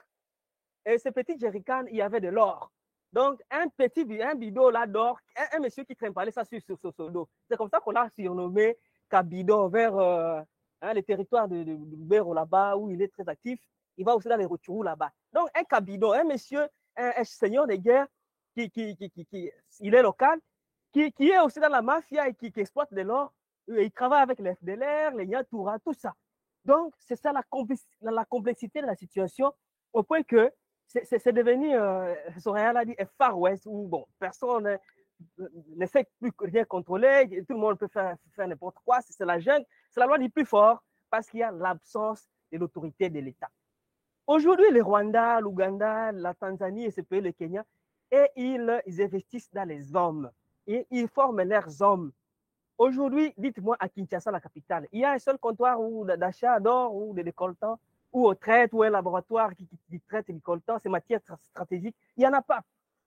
ce petit jerrycan, il y avait de l'or. Donc, un bidon là d'or, un monsieur qui traîne parler ça sur son dos. C'est comme ça qu'on l'a surnommé Kabidon vers le territoire de Lubero là-bas, où il est très actif. Il va aussi dans les Rutshuru là-bas. Donc, un Kabidon, un monsieur, un seigneur de guerre, il est local, qui est aussi dans la mafia et qui exploite de l'or. Il travaille avec les FDLR, les Nyatura, tout ça. Donc, c'est ça la complexité de la situation, au point que c'est devenu, Soraya l'a dit, un Far West où bon, personne ne sait plus rien contrôler, tout le monde peut faire n'importe quoi, c'est la jungle, c'est la loi du plus fort parce qu'il y a l'absence de l'autorité de l'État. Aujourd'hui, le Rwanda, l'Ouganda, la Tanzanie et ce pays, le Kenya, et ils investissent dans les hommes et ils forment leurs hommes. Aujourd'hui, dites-moi à Kinshasa, la capitale, il y a un seul comptoir d'achat d'or ou de coltan ou aux traites ou un laboratoire qui traite les coltans, ces matières stratégiques. Il n'y en a pas.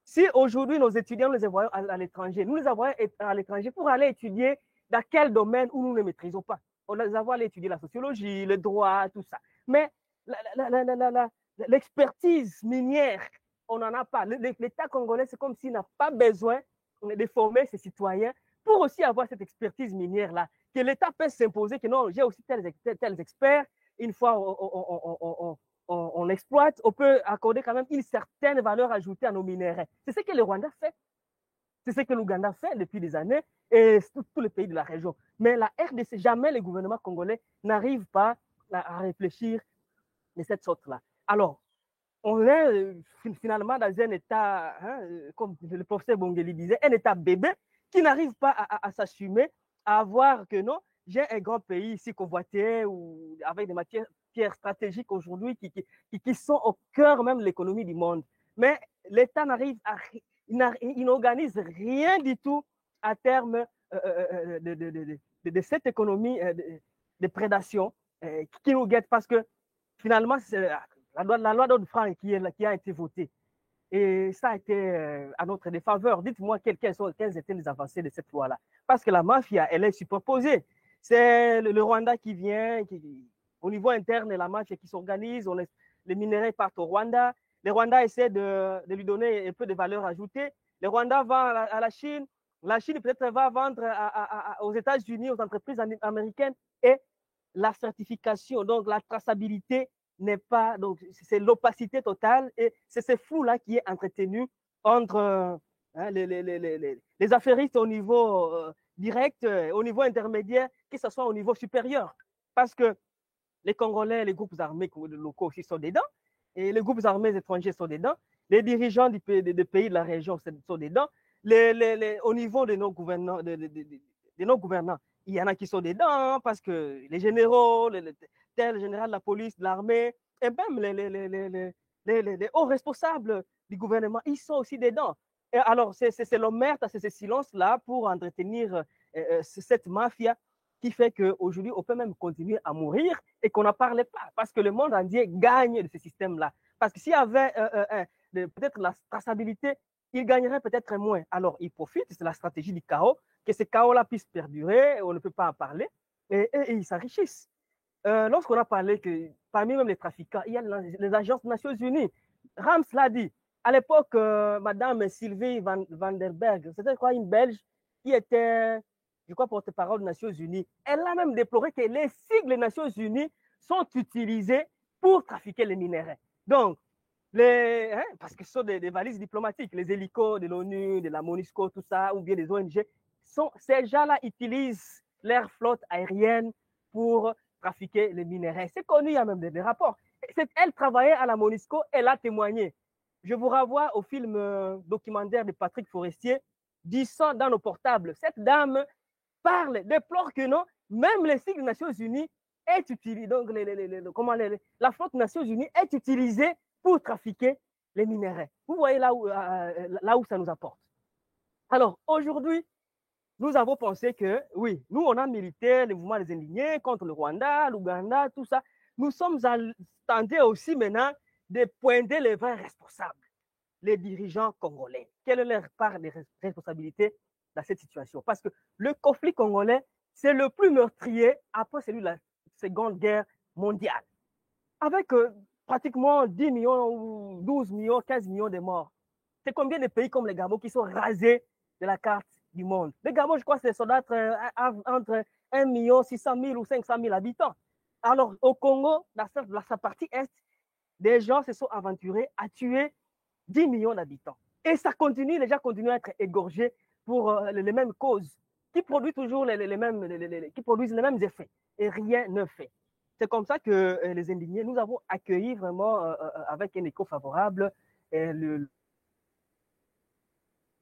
Si aujourd'hui nos étudiants, nous les envoyons à l'étranger, nous les envoyons à l'étranger pour aller étudier dans quel domaine où nous ne maîtrisons pas. On les envoie aller étudier la sociologie, le droit, tout ça. Mais l'expertise minière, on n'en a pas. L'État congolais, c'est comme s'il n'a pas besoin de former ses citoyens pour aussi avoir cette expertise minière-là, que l'État peut s'imposer, que non, j'ai aussi tels experts, une fois on exploite, on peut accorder quand même une certaine valeur ajoutée à nos minéraux. C'est ce que le Rwanda fait. C'est ce que l'Ouganda fait depuis des années et tous les pays de la région. Mais la RDC, jamais le gouvernement congolais n'arrive pas à réfléchir de cette sorte-là. Alors, on est finalement dans un état, comme le professeur Bongeli disait, un état bébé qui n'arrive pas à s'assumer, à voir que non, j'ai un grand pays ici convoité ou avec des matières stratégiques aujourd'hui qui sont au cœur même de l'économie du monde. Mais l'État il n'organise rien du tout à terme de cette économie de prédation qui nous guette parce que finalement, c'est la loi d'Odd-Frank qui a été votée. Et ça a été à notre défaveur. Dites-moi quelles étaient les avancées de cette loi-là. Parce que la mafia, elle est superposée. C'est le Rwanda qui vient, au niveau interne, la mafia qui s'organise, les minéraux partent au Rwanda. Le Rwanda essaie de lui donner un peu de valeur ajoutée. Le Rwanda vend à la Chine peut-être va vendre aux États-Unis, aux entreprises américaines. Et la certification, donc la traçabilité n'est pas, donc c'est l'opacité totale et c'est ce flou-là qui est entretenu entre les affairistes au niveau direct, au niveau intermédiaire, que ce soit au niveau supérieur. Parce que les Congolais, les groupes armés locaux aussi sont dedans, et les groupes armés étrangers sont dedans, les dirigeants des pays de la région sont dedans, au niveau de nos gouvernants, il y en a qui sont dedans, parce que les généraux, tel général de la police, de l'armée, et même les hauts responsables du gouvernement, ils sont aussi dedans. Et alors, c'est l'omerta, c'est ce silence-là pour entretenir cette mafia qui fait qu'aujourd'hui, on peut même continuer à mourir et qu'on n'en parle pas, parce que le monde entier gagne de ce système-là. Parce que s'il y avait peut-être la traçabilité, il gagnerait peut-être moins. Alors, ils profitent, c'est la stratégie du chaos, que ce chaos-là puisse perdurer, on ne peut pas en parler, et ils s'enrichissent. Lorsqu'on a parlé que parmi même les trafiquants, il y a les agences des Nations Unies. Rams l'a dit. À l'époque, Madame Sylvie Vanderberg, c'était quoi, une Belge qui était je crois, porte-parole des Nations Unies, elle a même déploré que les sigles des Nations Unies sont utilisés pour trafiquer les minéraux. Donc, parce que ce sont des valises diplomatiques, les hélicos de l'ONU, de la MONUSCO, tout ça, ou bien des ONG, ces gens-là utilisent leur flotte aérienne pour trafiquer les minéraux. C'est connu, il y a même des rapports. Elle travaillait à la MONUSCO, elle a témoigné. Je vous renvoie au film documentaire de Patrick Forestier, 10 sang dans nos portables. Cette dame parle, déplore que non, même les sigles des Nations Unies est utilisé, donc la flotte des Nations Unies est utilisée pour trafiquer les minéraux. Vous voyez là où ça nous apporte. Alors, aujourd'hui, nous avons pensé que, oui, nous, on a milité le mouvement des indignés contre le Rwanda, l'Ouganda, tout ça. Nous sommes tentés aussi maintenant de pointer les vrais responsables, les dirigeants congolais. Quelle est leur part de responsabilité dans cette situation? Parce que le conflit congolais, c'est le plus meurtrier après celui de la Seconde Guerre mondiale. Avec pratiquement 10 millions, 12 millions, 15 millions de morts. C'est combien de pays comme le Gabon qui sont rasés de la carte du monde? Le Gabon, je crois, c'est entre 1 600 000 ou 500 000 habitants. Alors, au Congo, dans sa partie est, des gens se sont aventurés à tuer 10 millions d'habitants. Et ça continue, les gens continuent à être égorgés pour les mêmes causes, qui produisent toujours qui produisent les mêmes effets. Et rien ne fait. C'est comme ça que les indignés, nous avons accueilli vraiment avec un écho favorable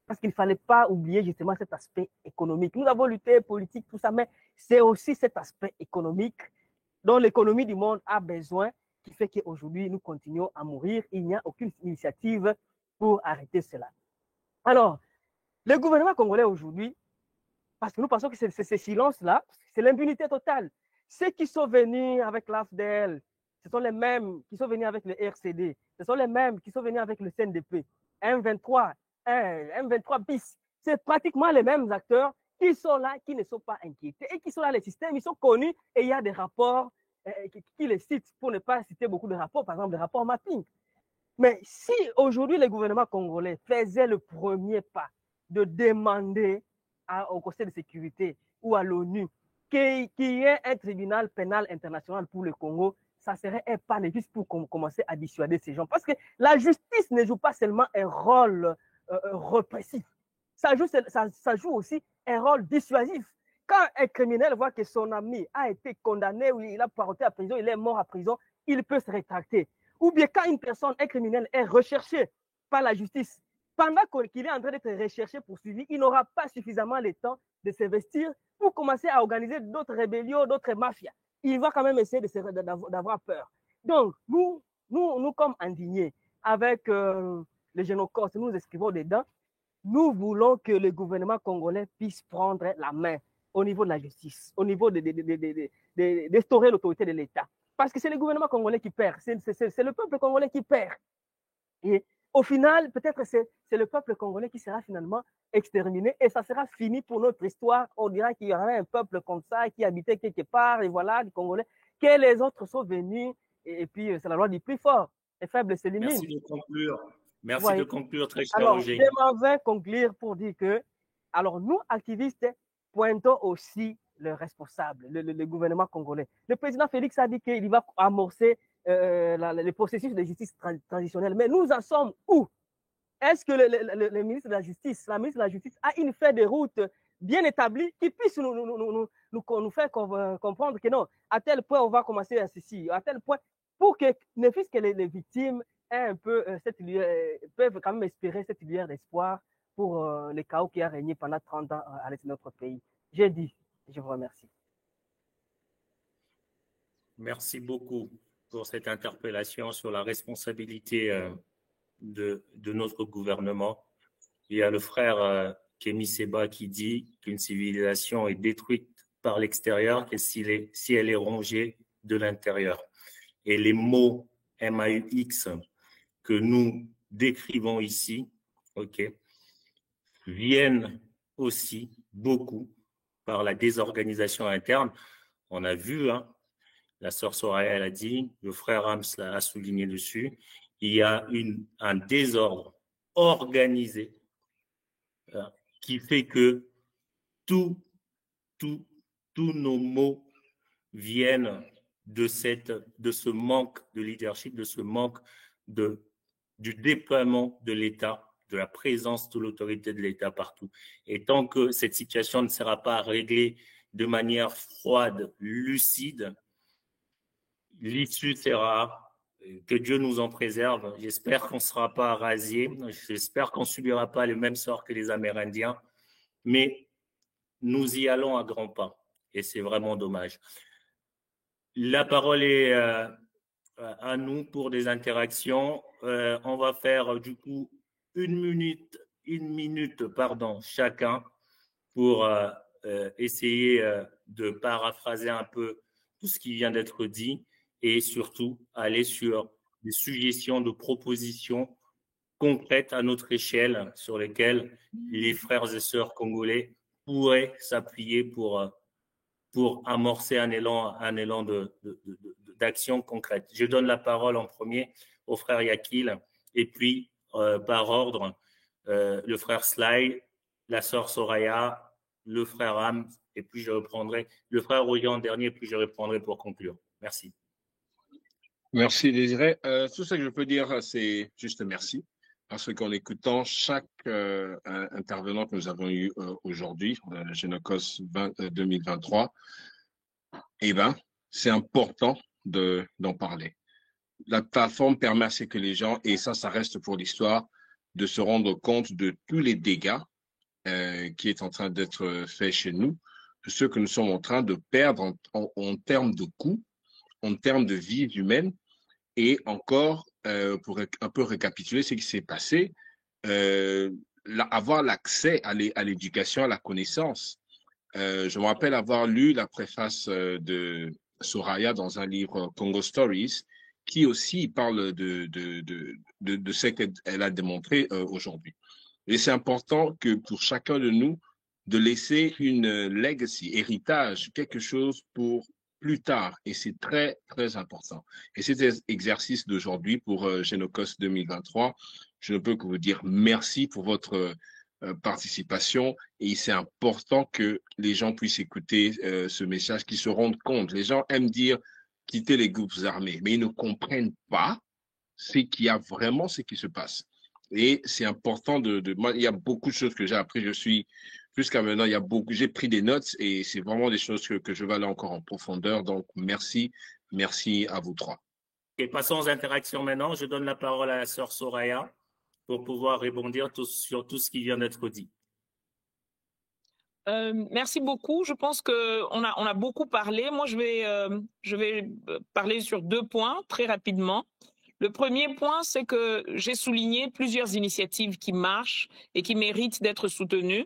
parce qu'il ne fallait pas oublier justement cet aspect économique. Nous avons lutté politique, tout ça, mais c'est aussi cet aspect économique dont l'économie du monde a besoin, qui fait qu'aujourd'hui, nous continuons à mourir. Il n'y a aucune initiative pour arrêter cela. Alors, le gouvernement congolais aujourd'hui, parce que nous pensons que ce silence-là, c'est l'impunité totale. Ceux qui sont venus avec l'AFDL, ce sont les mêmes qui sont venus avec le RCD, ce sont les mêmes qui sont venus avec le CNDP, M23 bis. C'est pratiquement les mêmes acteurs qui sont là, qui ne sont pas inquiétés et qui sont là, les systèmes, ils sont connus et il y a des rapports qui les citent, pour ne pas citer beaucoup de rapports, par exemple le rapport Mapping. Mais si aujourd'hui le gouvernement congolais faisait le premier pas de demander au Conseil de sécurité ou à l'ONU qu'il y ait un tribunal pénal international pour le Congo, ça serait un pas juste pour commencer à dissuader ces gens. Parce que la justice ne joue pas seulement un rôle répressif, ça joue aussi un rôle dissuasif. Quand un criminel voit que son ami a été condamné ou il a porté à prison, il est mort à prison, il peut se rétracter. Ou bien quand une personne, un criminel, est recherché par la justice, pendant qu'il est en train d'être recherché, poursuivi, il n'aura pas suffisamment le temps de s'investir pour commencer à organiser d'autres rébellions, d'autres mafias. Il va quand même essayer d'avoir peur. Donc, nous comme indignés, avec les Génocos, nous écrivons dedans, nous voulons que le gouvernement congolais puisse prendre la main au niveau de la justice, au niveau d'instaurer l'autorité de l'État. Parce que c'est le gouvernement congolais qui perd, c'est le peuple congolais qui perd. Et au final, peut-être c'est le peuple congolais qui sera finalement exterminé et ça sera fini pour notre histoire. On dira qu'il y aura un peuple comme ça qui habitait quelque part et voilà, les Congolais, que les autres sont venus et puis c'est la loi du plus fort. Les faibles s'éliminent. Merci de conclure. Merci de conclure, très cher Roger. Je m'en vais conclure pour dire que, alors nous, activistes, pointons aussi le responsable, le gouvernement congolais. Le président Félix a dit qu'il va amorcer le processus de justice transitionnelle. Mais nous en sommes où? Est-ce que le ministre de la Justice, la ministre de la Justice a une feuille de route bien établie qui puisse nous faire comprendre que non, à tel point on va commencer à ceci, à tel point, pour que ne fût-ce que les victimes aient un peu peuvent quand même espérer cette lueur d'espoir pour le chaos qui a régné pendant 30 ans à l'est de notre pays. J'ai dit, je vous remercie. Merci beaucoup pour cette interpellation sur la responsabilité de notre gouvernement. Il y a le frère Kémy Séba qui dit qu'une civilisation est détruite par l'extérieur que si elle est rongée de l'intérieur. Et les mots MAUX que nous décrivons ici, viennent aussi beaucoup par la désorganisation interne. On a vu, la sœur Soraya elle a dit, le frère Rams a souligné dessus, il y a un désordre organisé qui fait que tout tous nos maux viennent de ce manque de leadership, de ce manque du déploiement de l'État, de la présence de l'autorité de l'État partout. Et tant que cette situation ne sera pas réglée de manière froide, lucide, l'issue sera que Dieu nous en préserve. J'espère qu'on ne sera pas rasé, j'espère qu'on ne subira pas le même sort que les Amérindiens, mais nous y allons à grands pas et c'est vraiment dommage. La parole est à nous pour des interactions. On va faire du coup une minute, chacun pour essayer de paraphraser un peu tout ce qui vient d'être dit et surtout aller sur des suggestions de propositions concrètes à notre échelle sur lesquelles les frères et sœurs congolais pourraient s'appuyer pour amorcer un élan d'action concrète. Je donne la parole en premier au frère Yakil et puis par ordre le frère Sly, la sœur Soraya, le frère Ham et puis je reprendrai le frère Royan en dernier puis je reprendrai pour conclure. Merci. Merci Désiré. Tout ce que je peux dire, c'est juste merci. Parce qu'en écoutant chaque intervenant que nous avons eu aujourd'hui, Génocos 2023, eh ben, c'est important d'en parler. La plateforme permet à ce que les gens, et ça reste pour l'histoire, de se rendre compte de tous les dégâts qui est en train d'être fait chez nous, de ce que nous sommes en train de perdre en termes de coûts, en termes de vies humaines, et encore, pour un peu récapituler ce qui s'est passé, avoir l'accès à l'éducation, à la connaissance. Je me rappelle avoir lu la préface de Soraya dans un livre Congo Stories, qui aussi parle de ce qu'elle a démontré aujourd'hui. Et c'est important que pour chacun de nous, de laisser une legacy, héritage, quelque chose pour plus tard. Et c'est très, très important. Et cet exercice d'aujourd'hui pour Génocos 2023, je ne peux que vous dire merci pour votre participation. Et c'est important que les gens puissent écouter ce message, qu'ils se rendent compte. Les gens aiment dire quitter les groupes armés, mais ils ne comprennent pas ce qu'il y a vraiment, ce qui se passe. Et c'est important moi, il y a beaucoup de choses que j'ai appris. Jusqu'à maintenant, j'ai pris des notes et c'est vraiment des choses que je vais aller encore en profondeur. Donc, merci à vous trois. Et passons aux interactions maintenant. Je donne la parole à la sœur Soraya pour pouvoir rebondir sur tout ce qui vient d'être dit. Merci beaucoup. Je pense qu'on a beaucoup parlé. Moi, je vais parler sur 2 points très rapidement. Le premier point, c'est que j'ai souligné plusieurs initiatives qui marchent et qui méritent d'être soutenues.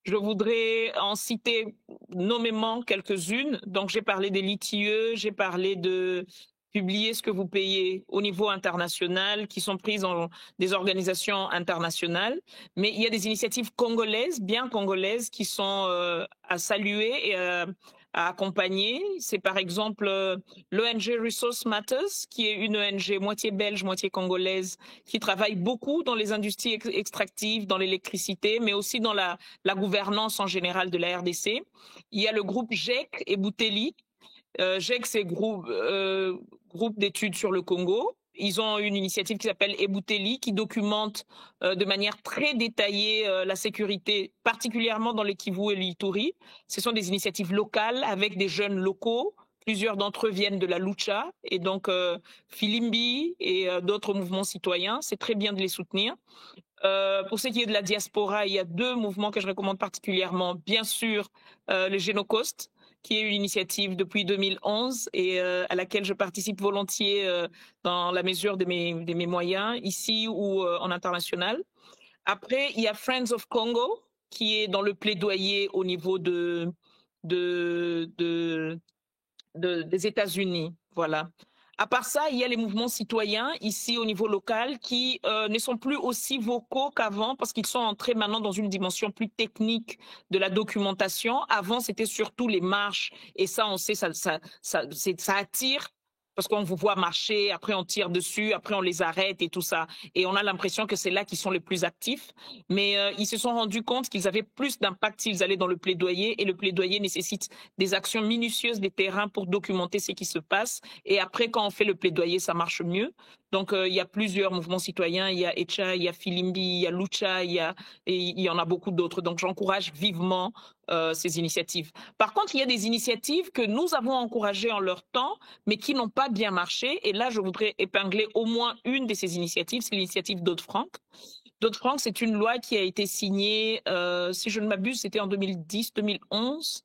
Je voudrais en citer nommément quelques-unes. Donc, j'ai parlé des LITIE, j'ai parlé de publier ce que vous payez au niveau international, qui sont prises dans des organisations internationales. Mais il y a des initiatives congolaises, bien congolaises, qui sont à saluer et à accompagner. C'est par exemple l'ONG Resource Matters, qui est une ONG moitié belge, moitié congolaise, qui travaille beaucoup dans les industries extractives, dans l'électricité, mais aussi dans la gouvernance en général de la RDC. Il y a le groupe GEC et Bouteli. GEC, c'est groupe d'études sur le Congo. Ils ont une initiative qui s'appelle Ebouteli, qui documente de manière très détaillée la sécurité, particulièrement dans les Kivu et l'Ituri. Ce sont des initiatives locales avec des jeunes locaux. Plusieurs d'entre eux viennent de la Lucha et donc Filimbi et d'autres mouvements citoyens. C'est très bien de les soutenir. Pour ce qui est de la diaspora, il y a 2 mouvements que je recommande particulièrement. Bien sûr, le Génocost, qui est une initiative depuis 2011 et à laquelle je participe volontiers dans la mesure de mes moyens, ici ou en international. Après, il y a Friends of Congo, qui est dans le plaidoyer au niveau des États-Unis. Voilà. À part ça, il y a les mouvements citoyens ici au niveau local qui ne sont plus aussi vocaux qu'avant parce qu'ils sont entrés maintenant dans une dimension plus technique de la documentation. Avant, c'était surtout les marches et ça, on sait, ça attire parce qu'on vous voit marcher, après on tire dessus, après on les arrête et tout ça. Et on a l'impression que c'est là qu'ils sont les plus actifs. Mais ils se sont rendus compte qu'ils avaient plus d'impact s'ils allaient dans le plaidoyer. Et le plaidoyer nécessite des actions minutieuses des terrains pour documenter ce qui se passe. Et après, quand on fait le plaidoyer, ça marche mieux. Donc, il y a plusieurs mouvements citoyens. Il y a Echa, il y a Filimbi, il y a Lucha, et il y en a beaucoup d'autres. Donc, j'encourage vivement ces initiatives. Par contre, il y a des initiatives que nous avons encouragées en leur temps, mais qui n'ont pas bien marché. Et là, je voudrais épingler au moins une de ces initiatives, c'est l'initiative Dodd-Frank. Dodd-Frank, c'est une loi qui a été signée, si je ne m'abuse, c'était en 2010-2011.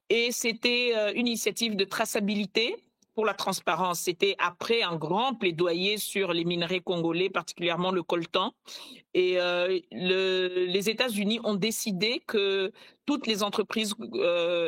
Et c'était une initiative de traçabilité pour la transparence. C'était après un grand plaidoyer sur les minerais congolais, particulièrement le coltan. Et les États-Unis ont décidé que toutes les entreprises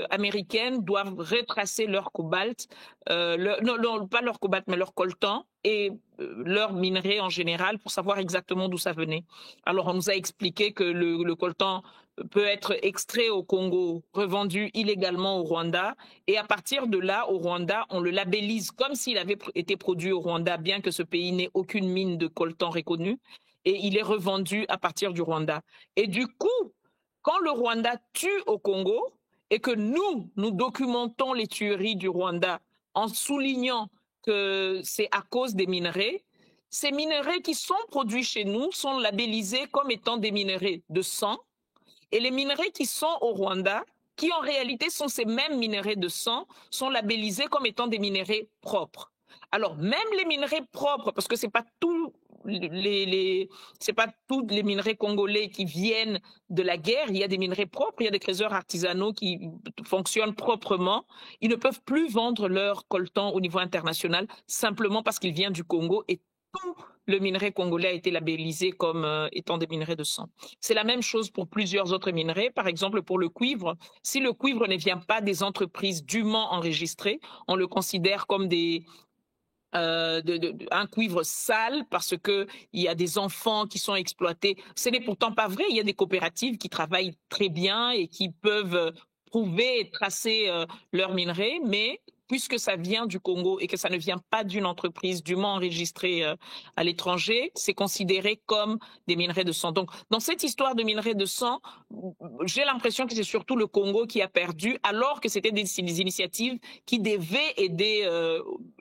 américaines doivent retracer leur cobalt, non, pas leur cobalt, mais leur coltan et leurs minerais en général pour savoir exactement d'où ça venait. Alors, on nous a expliqué que le coltan peut être extrait au Congo, revendu illégalement au Rwanda. Et à partir de là, au Rwanda, on le labellise comme s'il avait été produit au Rwanda, bien que ce pays n'ait aucune mine de coltan reconnue. Et il est revendu à partir du Rwanda. Et du coup, quand le Rwanda tue au Congo et que nous documentons les tueries du Rwanda en soulignant que c'est à cause des minerais, ces minerais qui sont produits chez nous sont labellisés comme étant des minerais de sang. Et les minerais qui sont au Rwanda, qui en réalité sont ces mêmes minerais de sang, sont labellisés comme étant des minerais propres. Alors, même les minerais propres, parce que c'est pas tous les minerais congolais qui viennent de la guerre, il y a des minerais propres, il y a des creuseurs artisanaux qui fonctionnent proprement. Ils ne peuvent plus vendre leur coltan au niveau international simplement parce qu'il vient du Congo et tout le minerai congolais a été labellisé comme étant des minerais de sang. C'est la même chose pour plusieurs autres minerais. Par exemple, pour le cuivre, si le cuivre ne vient pas des entreprises dûment enregistrées, on le considère comme un cuivre sale parce qu'il y a des enfants qui sont exploités. Ce n'est pourtant pas vrai. Il y a des coopératives qui travaillent très bien et qui peuvent prouver et tracer leurs minerais, mais puisque ça vient du Congo et que ça ne vient pas d'une entreprise dûment enregistrée à l'étranger, c'est considéré comme des minerais de sang. Donc, dans cette histoire de minerais de sang, j'ai l'impression que c'est surtout le Congo qui a perdu, alors que c'était des initiatives qui devaient aider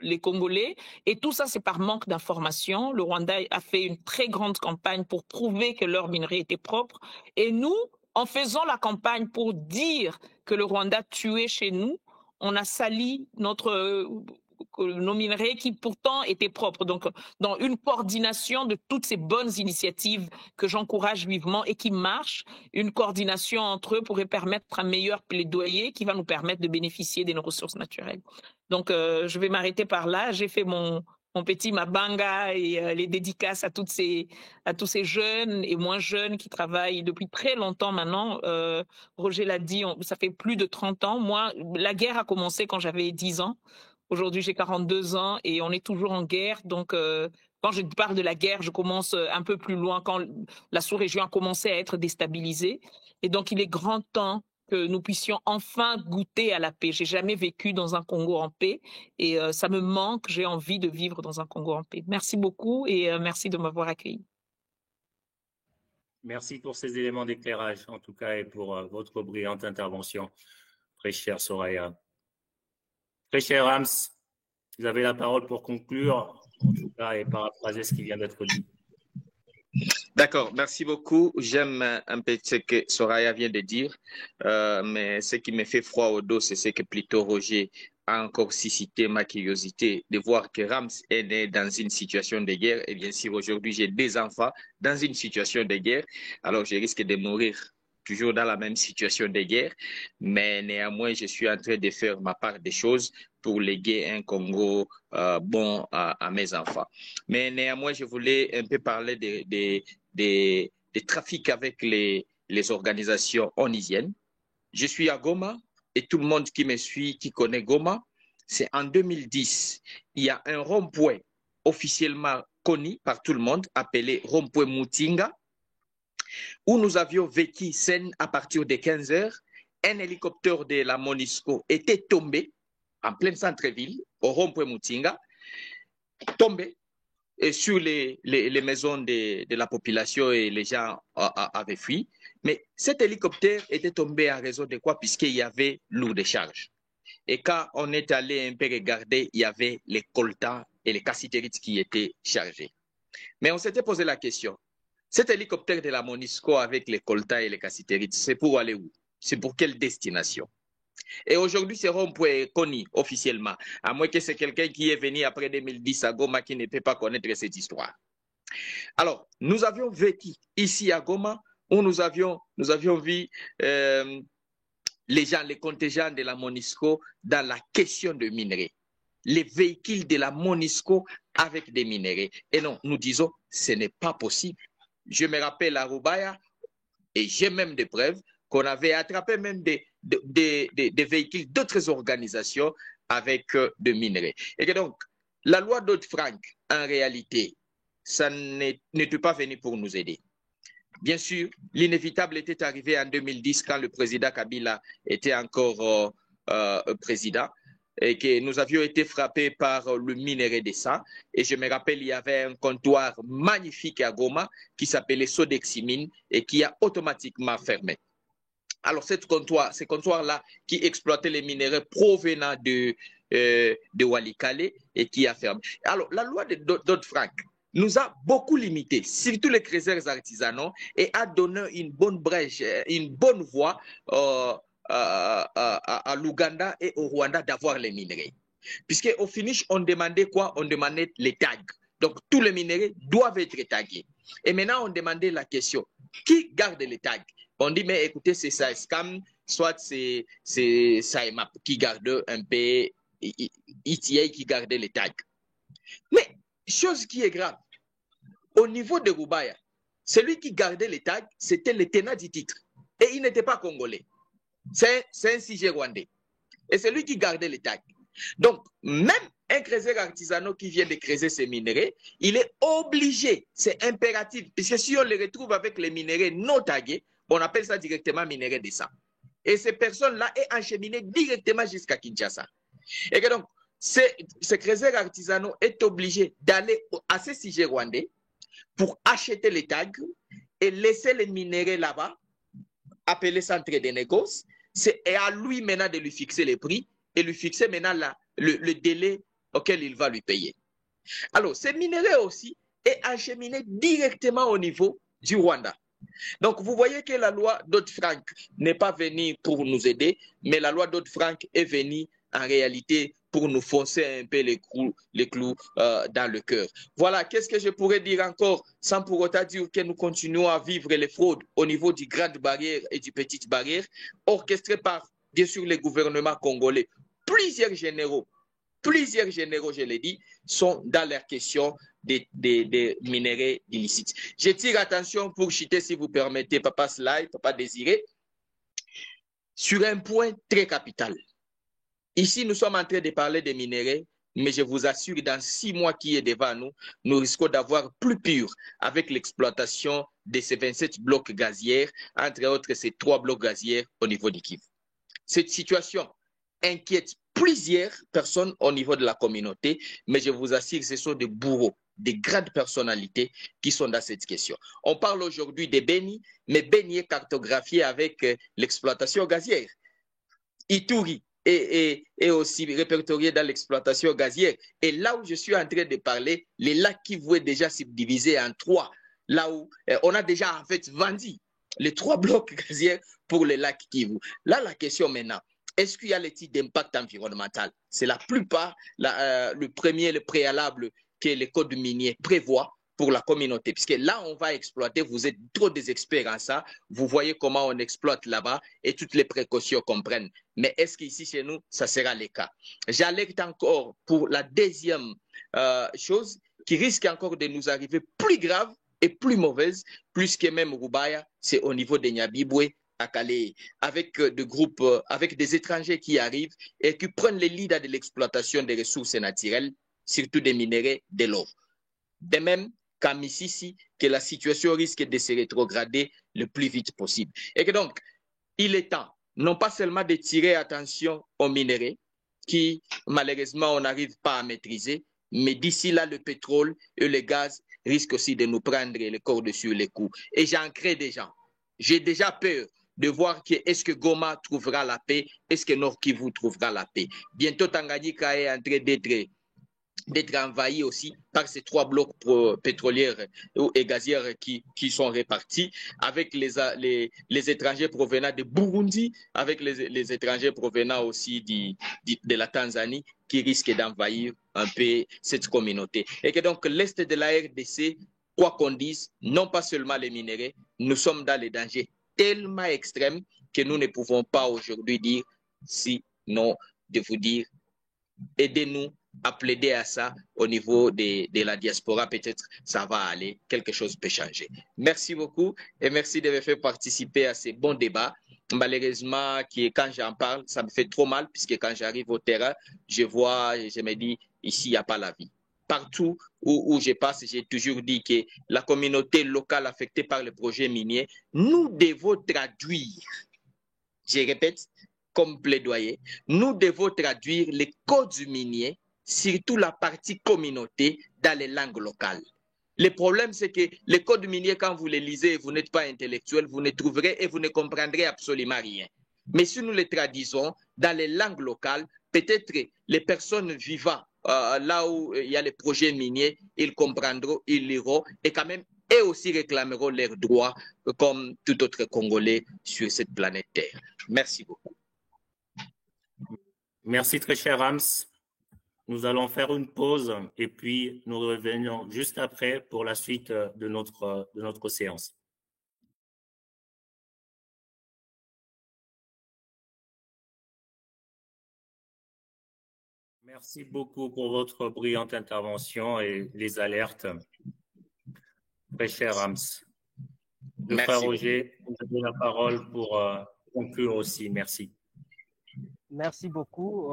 les Congolais. Et tout ça, c'est par manque d'information. Le Rwanda a fait une très grande campagne pour prouver que leurs minerais étaient propres. Et nous, en faisant la campagne pour dire que le Rwanda tuait chez nous, on a sali nos minerais qui pourtant étaient propres. Donc, dans une coordination de toutes ces bonnes initiatives que j'encourage vivement et qui marchent, une coordination entre eux pourrait permettre un meilleur plaidoyer qui va nous permettre de bénéficier de nos ressources naturelles. Donc, je vais m'arrêter par là. J'ai fait mon petit Mabanga et les dédicaces à tous ces jeunes et moins jeunes qui travaillent depuis très longtemps maintenant. Roger l'a dit, ça fait plus de 30 ans. Moi, la guerre a commencé quand j'avais 10 ans. Aujourd'hui, j'ai 42 ans et on est toujours en guerre. Donc, quand je parle de la guerre, je commence un peu plus loin, quand la sous-région a commencé à être déstabilisée. Et donc, il est grand temps que nous puissions enfin goûter à la paix. J'ai jamais vécu dans un Congo en paix et ça me manque. J'ai envie de vivre dans un Congo en paix. Merci beaucoup et merci de m'avoir accueilli. Merci pour ces éléments d'éclairage, en tout cas, et pour votre brillante intervention, très chère Soraya. Très cher Rams, vous avez la parole pour conclure, en tout cas, et paraphraser ce qui vient d'être dit. D'accord, merci beaucoup. J'aime un peu ce que Soraya vient de dire, mais ce qui me fait froid au dos, c'est ce que plutôt Roger a encore suscité ma curiosité de voir que Rams est né dans une situation de guerre. Et bien sûr, aujourd'hui, j'ai des enfants dans une situation de guerre, alors je risque de mourir toujours dans la même situation de guerre, mais néanmoins, je suis en train de faire ma part des choses pour léguer un Congo bon à mes enfants. Mais néanmoins, je voulais un peu parler des trafics avec les organisations onisiennes. Je suis à Goma et tout le monde qui me suit, qui connaît Goma, c'est en 2010, il y a un rond-point officiellement connu par tout le monde, appelé rond-point Mutinga, où nous avions vécu scène à partir de 15 h. Un hélicoptère de la MONUSCO était tombé en plein centre-ville, au rond-point Mutinga. tombé et sur les maisons de la population et les gens avaient fui. Mais cet hélicoptère était tombé en raison de quoi? Puisqu'il y avait lourd de charge. Et quand on est allé un peu regarder, il y avait les coltans et les cassitérites qui étaient chargés. Mais on s'était posé la question, cet hélicoptère de la MONUSCO avec les coltans et les cassitérites, c'est pour aller où? C'est pour quelle destination? Et aujourd'hui, ce rond-point est connu officiellement, à moins que c'est quelqu'un qui est venu après 2010 à Goma qui ne peut pas connaître cette histoire. Alors, nous avions vécu ici à Goma, où nous avions vu les gens, les contingents de la MONUSCO dans la question de minerais. Les véhicules de la MONUSCO avec des minerais. Et non, nous disons, ce n'est pas possible. Je me rappelle à Rubaya, et j'ai même des preuves, qu'on avait attrapé même des véhicules d'autres organisations avec des minerais. Et que donc, la loi Dodd-Frank, en réalité, ça n'était pas venu pour nous aider. Bien sûr, l'inévitable était arrivé en 2010 quand le président Kabila était encore président et que nous avions été frappés par le minerai de sang. Et je me rappelle, il y avait un comptoir magnifique à Goma qui s'appelait Sodeximine et qui a automatiquement fermé. Alors, ces comptoirs-là qui exploitaient les minéraux provenant de Walikale et qui a fermé. Alors, la loi de Dodd-Frank nous a beaucoup limité, surtout les creuseurs artisanaux, et a donné une bonne brèche, une bonne voie à l'Ouganda et au Rwanda d'avoir les minerais. Puisqu'au finish, on demandait quoi? On demandait les tags. Donc, tous les minerais doivent être tagués. Et maintenant, on demandait la question, qui garde les tags? On dit, mais écoutez, c'est ça, SCAM, soit c'est SAEMAP qui garde un peu, ETA qui garde les tags. Mais, chose qui est grave, au niveau de Rubaya, celui qui gardait les tags, c'était le tenant du titre. Et il n'était pas congolais. C'est un sujet rwandais. Et c'est lui qui gardait les tags. Donc, même un creuseur artisanal qui vient de creuser ces minéraux, il est obligé, c'est impératif, puisque si on les retrouve avec les minéraux non tagués, on appelle ça directement minerai de sang. Et ces personnes-là sont acheminées directement jusqu'à Kinshasa. Et que donc, ce creuseur artisanal est obligé d'aller à ces sujets rwandais pour acheter les tags et laisser les minéraux là-bas, appeler centre de négoce, c'est à lui maintenant de lui fixer les prix et lui fixer maintenant le délai auquel il va lui payer. Alors, ces minéraux aussi est acheminé directement au niveau du Rwanda. Donc, vous voyez que la loi Dodd-Frank n'est pas venue pour nous aider, mais la loi Dodd-Frank est venue en réalité pour nous foncer un peu les clous dans le cœur. Voilà, qu'est-ce que je pourrais dire encore sans pour autant dire que nous continuons à vivre les fraudes au niveau du Grande Barrière et du Petite Barrière, orchestrées par, bien sûr, les gouvernements congolais. Plusieurs généraux, je l'ai dit, sont dans leur question des minéraux illicites. Je tire attention pour citer, si vous permettez, Papa Slide, Papa Désiré, sur un point très capital. Ici, nous sommes en train de parler des minéraux, mais je vous assure, dans 6 mois qui est devant nous, nous risquons d'avoir plus pur avec l'exploitation de ces 27 blocs gaziers, entre autres ces 3 blocs gaziers au niveau du Kivu. Cette situation inquiète plusieurs personnes au niveau de la communauté, mais je vous assure, ce sont des bourreaux, des grandes personnalités qui sont dans cette question. On parle aujourd'hui de Beni, mais Beni est cartographié avec l'exploitation gazière. Ituri est aussi répertorié dans l'exploitation gazière. Et là où je suis en train de parler, les lacs Kivu est déjà subdivisé en 3. Là où on a déjà en fait vendu les 3 blocs gaziers pour les lacs Kivu. Là, la question maintenant, est-ce qu'il y a l'étude d'impact environnemental? C'est la plupart, le premier, le préalable que les codes miniers prévoient pour la communauté. Puisque là, on va exploiter, vous êtes trop des experts en ça, vous voyez comment on exploite là-bas et toutes les précautions qu'on prenne. Mais est-ce qu'ici, chez nous, ça sera le cas? J'alerte encore pour la deuxième chose qui risque encore de nous arriver plus grave et plus mauvaise, plus que même Rubaya, c'est au niveau de Nyabibwe, à Calais, avec des groupes, avec des étrangers qui arrivent et qui prennent les leaders de l'exploitation des ressources naturelles, surtout des minéraux, de l'or. De même qu'à Mississi, que la situation risque de se rétrograder le plus vite possible. Et que donc, il est temps, non pas seulement de tirer attention aux minéraux, qui malheureusement on n'arrive pas à maîtriser, Mais d'ici là, le pétrole et le gaz risquent aussi de nous prendre le corps dessus les coups. Et j'en crée déjà. J'ai déjà peur de voir que est-ce que Goma trouvera la paix, est-ce que Nord Kivu trouvera la paix. Bientôt, Tanganyika est en train d'être envahi aussi par ces 3 blocs pétroliers et gazières qui sont répartis, avec les étrangers provenant de Burundi, avec les étrangers provenant aussi de la Tanzanie, qui risquent d'envahir un peu cette communauté. Et que donc l'Est de la RDC, quoi qu'on dise, non pas seulement les minéraux, nous sommes dans les dangers tellement extrêmes que nous ne pouvons pas aujourd'hui dire, sinon de vous dire, aidez-nous à plaider à ça au niveau de la diaspora. Peut-être ça va aller, quelque chose peut changer. Merci beaucoup et merci de me faire participer à ces bons débats. Malheureusement, quand j'en parle, ça me fait trop mal puisque quand j'arrive au terrain, je vois et je me dis, ici, il n'y a pas la vie. Partout où je passe, j'ai toujours dit que la communauté locale affectée par le projet minier, nous devons traduire, je répète, comme plaidoyer, nous devons traduire les codes miniers, surtout la partie communauté, dans les langues locales. Le problème, c'est que les codes miniers, quand vous les lisez et vous n'êtes pas intellectuel, vous ne trouverez et vous ne comprendrez absolument rien. Mais si nous les traduisons dans les langues locales, peut-être les personnes vivant là où il y a les projets miniers, ils comprendront, ils liront et quand même, eux aussi réclameront leurs droits comme tout autre Congolais sur cette planète Terre. Merci beaucoup. Merci très cher Rams. Nous allons faire une pause et puis nous revenons juste après pour la suite de notre séance. Merci beaucoup pour votre brillante intervention et les alertes. Très cher Rams. Le frère Roger, vous avez la parole pour conclure aussi. Merci. Merci beaucoup.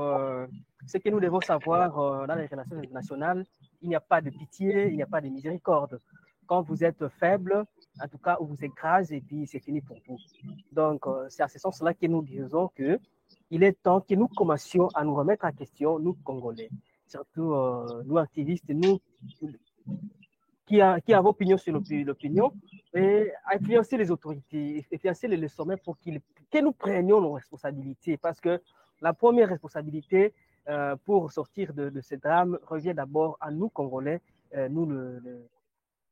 Ce que nous devons savoir dans les relations internationales, il n'y a pas de pitié, il n'y a pas de miséricorde. Quand vous êtes faible, en tout cas, on vous écrase et puis c'est fini pour vous. Donc, c'est à ce sens-là que nous disons qu'il est temps que nous commencions à nous remettre en question, nous Congolais, surtout nous activistes, nous qui avons opinion sur l'opinion, et influencer les autorités, influencer les sommets pour que nous prenions nos responsabilités. Parce que la première responsabilité pour sortir de ce drame revient d'abord à nous, Congolais,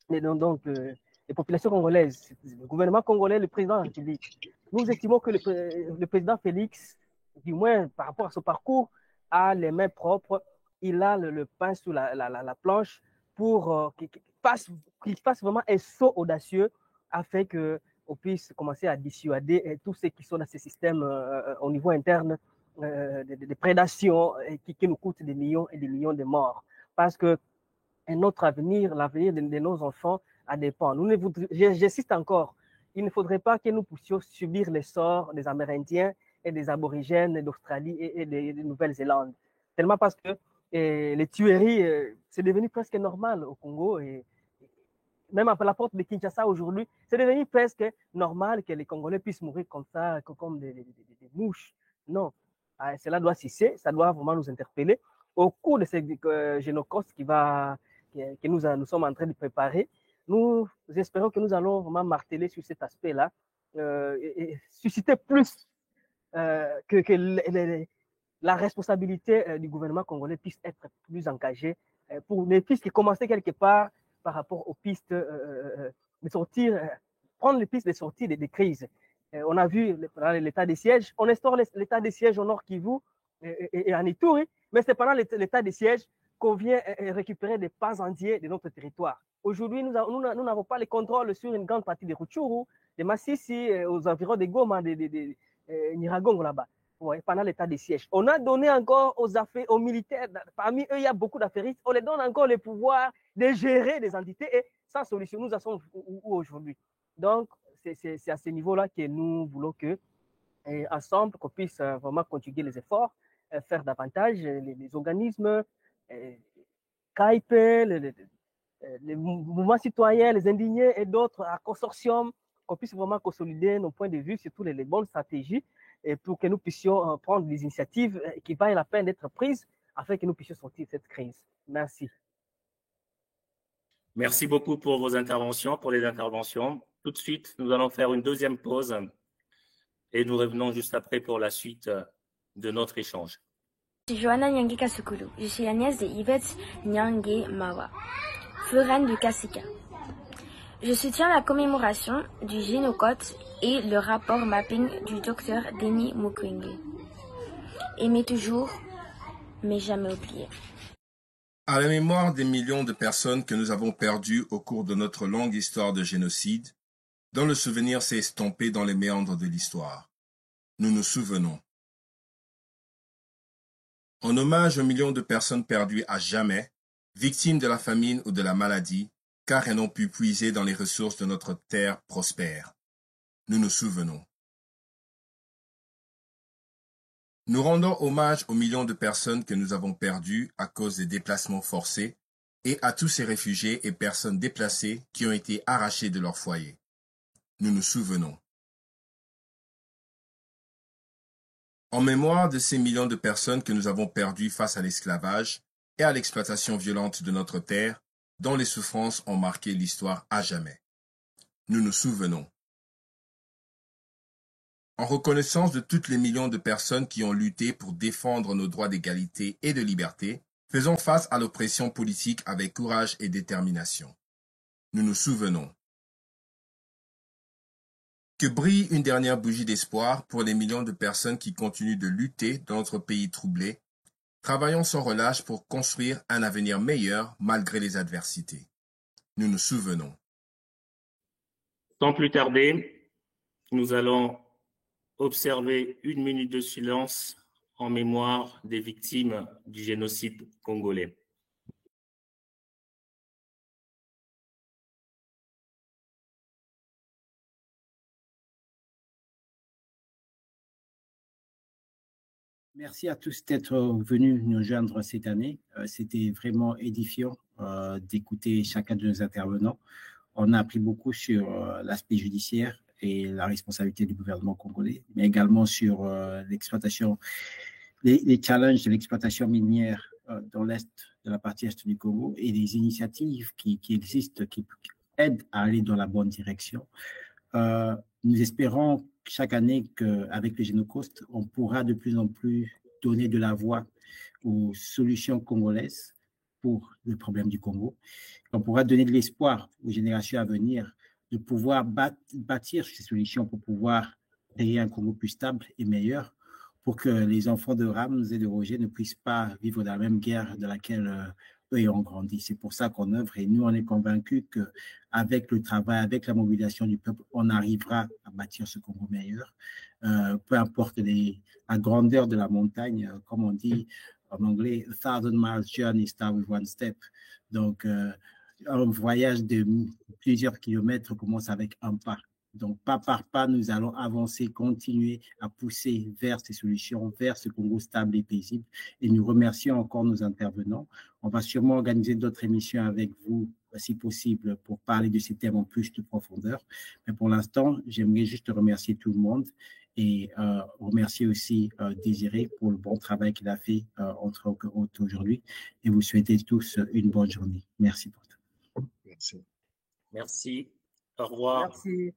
les populations congolaises, le gouvernement congolais, le président de la République. Nous estimons que le président Félix, du moins par rapport à son parcours, a les mains propres, il a le pain sous la planche pour qu'il fasse vraiment un saut audacieux afin qu'on puisse commencer à dissuader tous ceux qui sont dans ce système au niveau interne de prédation qui nous coûtent des millions et des millions de morts. Parce que notre avenir, l'avenir de nos enfants, a dépend. J'insiste encore, il ne faudrait pas que nous puissions subir les sorts des Amérindiens et des Aborigènes d'Australie et de Nouvelle-Zélande. Tellement parce que les tueries, c'est devenu presque normal au Congo et même à la porte de Kinshasa aujourd'hui, c'est devenu presque normal que les Congolais puissent mourir comme ça, comme des mouches. Non, cela doit cesser, ça doit vraiment nous interpeller. Au cours de ce génocauste que nous sommes en train de préparer, nous espérons que nous allons vraiment marteler sur cet aspect-là et susciter plus que la responsabilité du gouvernement congolais puisse être plus engagée pour les pistes qui commençaient quelque part par rapport aux pistes de sortir, prendre les pistes de sortie des crises. On a vu l'état des sièges, on instaure l'état des sièges au Nord Kivu et en Ituri, mais c'est pendant l'état des sièges qu'on vient récupérer des pas entiers de notre territoire. Aujourd'hui, nous n'avons pas le contrôle sur une grande partie des Rutshuru, des Massissi, aux environs de Goma, de Nyiragongo là-bas. Ouais, pendant l'état des sièges. On a donné encore aux militaires, parmi eux, il y a beaucoup d'affairistes, on les donne encore le pouvoir de gérer des entités et sans solution, nous en sommes où aujourd'hui. Donc, c'est à ce niveau-là que nous voulons que, ensemble, qu'on puisse vraiment conjuguer les efforts, faire davantage les organismes, CAIP, les mouvements citoyens, les indignés et d'autres, à consortium, qu'on puisse vraiment consolider nos points de vue sur toutes les bonnes stratégies et pour que nous puissions prendre des initiatives qui valent la peine d'être prises afin que nous puissions sortir de cette crise. Merci. Merci beaucoup pour vos interventions, pour les interventions. Tout de suite, nous allons faire une deuxième pause et nous revenons juste après pour la suite de notre échange. Je suis Johanna Nyange Kasukulu. Je suis la nièce de Yvette Nyange Mawa, foraine du Kassika. Je soutiens la commémoration du Génocote et le rapport mapping du docteur Denis Mukwege. Aimer toujours, mais jamais oublier. À la mémoire des millions de personnes que nous avons perdues au cours de notre longue histoire de génocide, dont le souvenir s'est estompé dans les méandres de l'histoire, nous nous souvenons. En hommage aux millions de personnes perdues à jamais, victimes de la famine ou de la maladie, car elles n'ont pu puiser dans les ressources de notre terre prospère, nous nous souvenons. Nous rendons hommage aux millions de personnes que nous avons perdues à cause des déplacements forcés et à tous ces réfugiés et personnes déplacées qui ont été arrachés de leur foyer. Nous nous souvenons. En mémoire de ces millions de personnes que nous avons perdues face à l'esclavage et à l'exploitation violente de notre terre, dont les souffrances ont marqué l'histoire à jamais. Nous nous souvenons. En reconnaissance de toutes les millions de personnes qui ont lutté pour défendre nos droits d'égalité et de liberté, faisons face à l'oppression politique avec courage et détermination. Nous nous souvenons. Que brille une dernière bougie d'espoir pour les millions de personnes qui continuent de lutter dans notre pays troublé. Travaillons sans relâche pour construire un avenir meilleur malgré les adversités. Nous nous souvenons. Sans plus tarder, nous allons observer 1 minute de silence en mémoire des victimes du génocide congolais. Merci à tous d'être venus nous joindre cette année. C'était vraiment édifiant d'écouter chacun de nos intervenants. On a appris beaucoup sur l'aspect judiciaire et la responsabilité du gouvernement congolais, mais également sur l'exploitation, les challenges de l'exploitation minière dans l'est, de la partie est du Congo, et des initiatives qui existent, qui aident à aller dans la bonne direction. Nous espérons chaque année qu'avec le Génocost, on pourra de plus en plus donner de la voix aux solutions congolaises pour le problème du Congo. On pourra donner de l'espoir aux générations à venir de pouvoir bâtir ces solutions pour pouvoir créer un Congo plus stable et meilleur, pour que les enfants de Rams et de Roger ne puissent pas vivre dans la même guerre dans laquelle eux ont grandi. C'est pour ça qu'on œuvre, et nous, on est convaincus qu'avec le travail, avec la mobilisation du peuple, on arrivera à bâtir ce Congo meilleur. Peu importe la grandeur de la montagne, comme on dit en anglais, a 1,000 miles journey start with one step. Donc, un voyage de plusieurs kilomètres commence avec un pas. Donc, pas par pas, nous allons avancer, continuer à pousser vers ces solutions, vers ce Congo stable et paisible. Et nous remercions encore nos intervenants. On va sûrement organiser d'autres émissions avec vous, si possible, pour parler de ces thèmes en plus de profondeur. Mais pour l'instant, j'aimerais juste remercier tout le monde et remercier aussi Désiré pour le bon travail qu'il a fait entre autres aujourd'hui. Et vous souhaitez tous une bonne journée. Merci pour tout. Merci. Merci. Au revoir. Merci.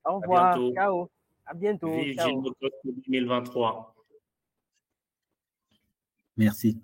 Au revoir. À bientôt. Ciao. À bientôt. Vive Ciao. Génocost 2023. Merci.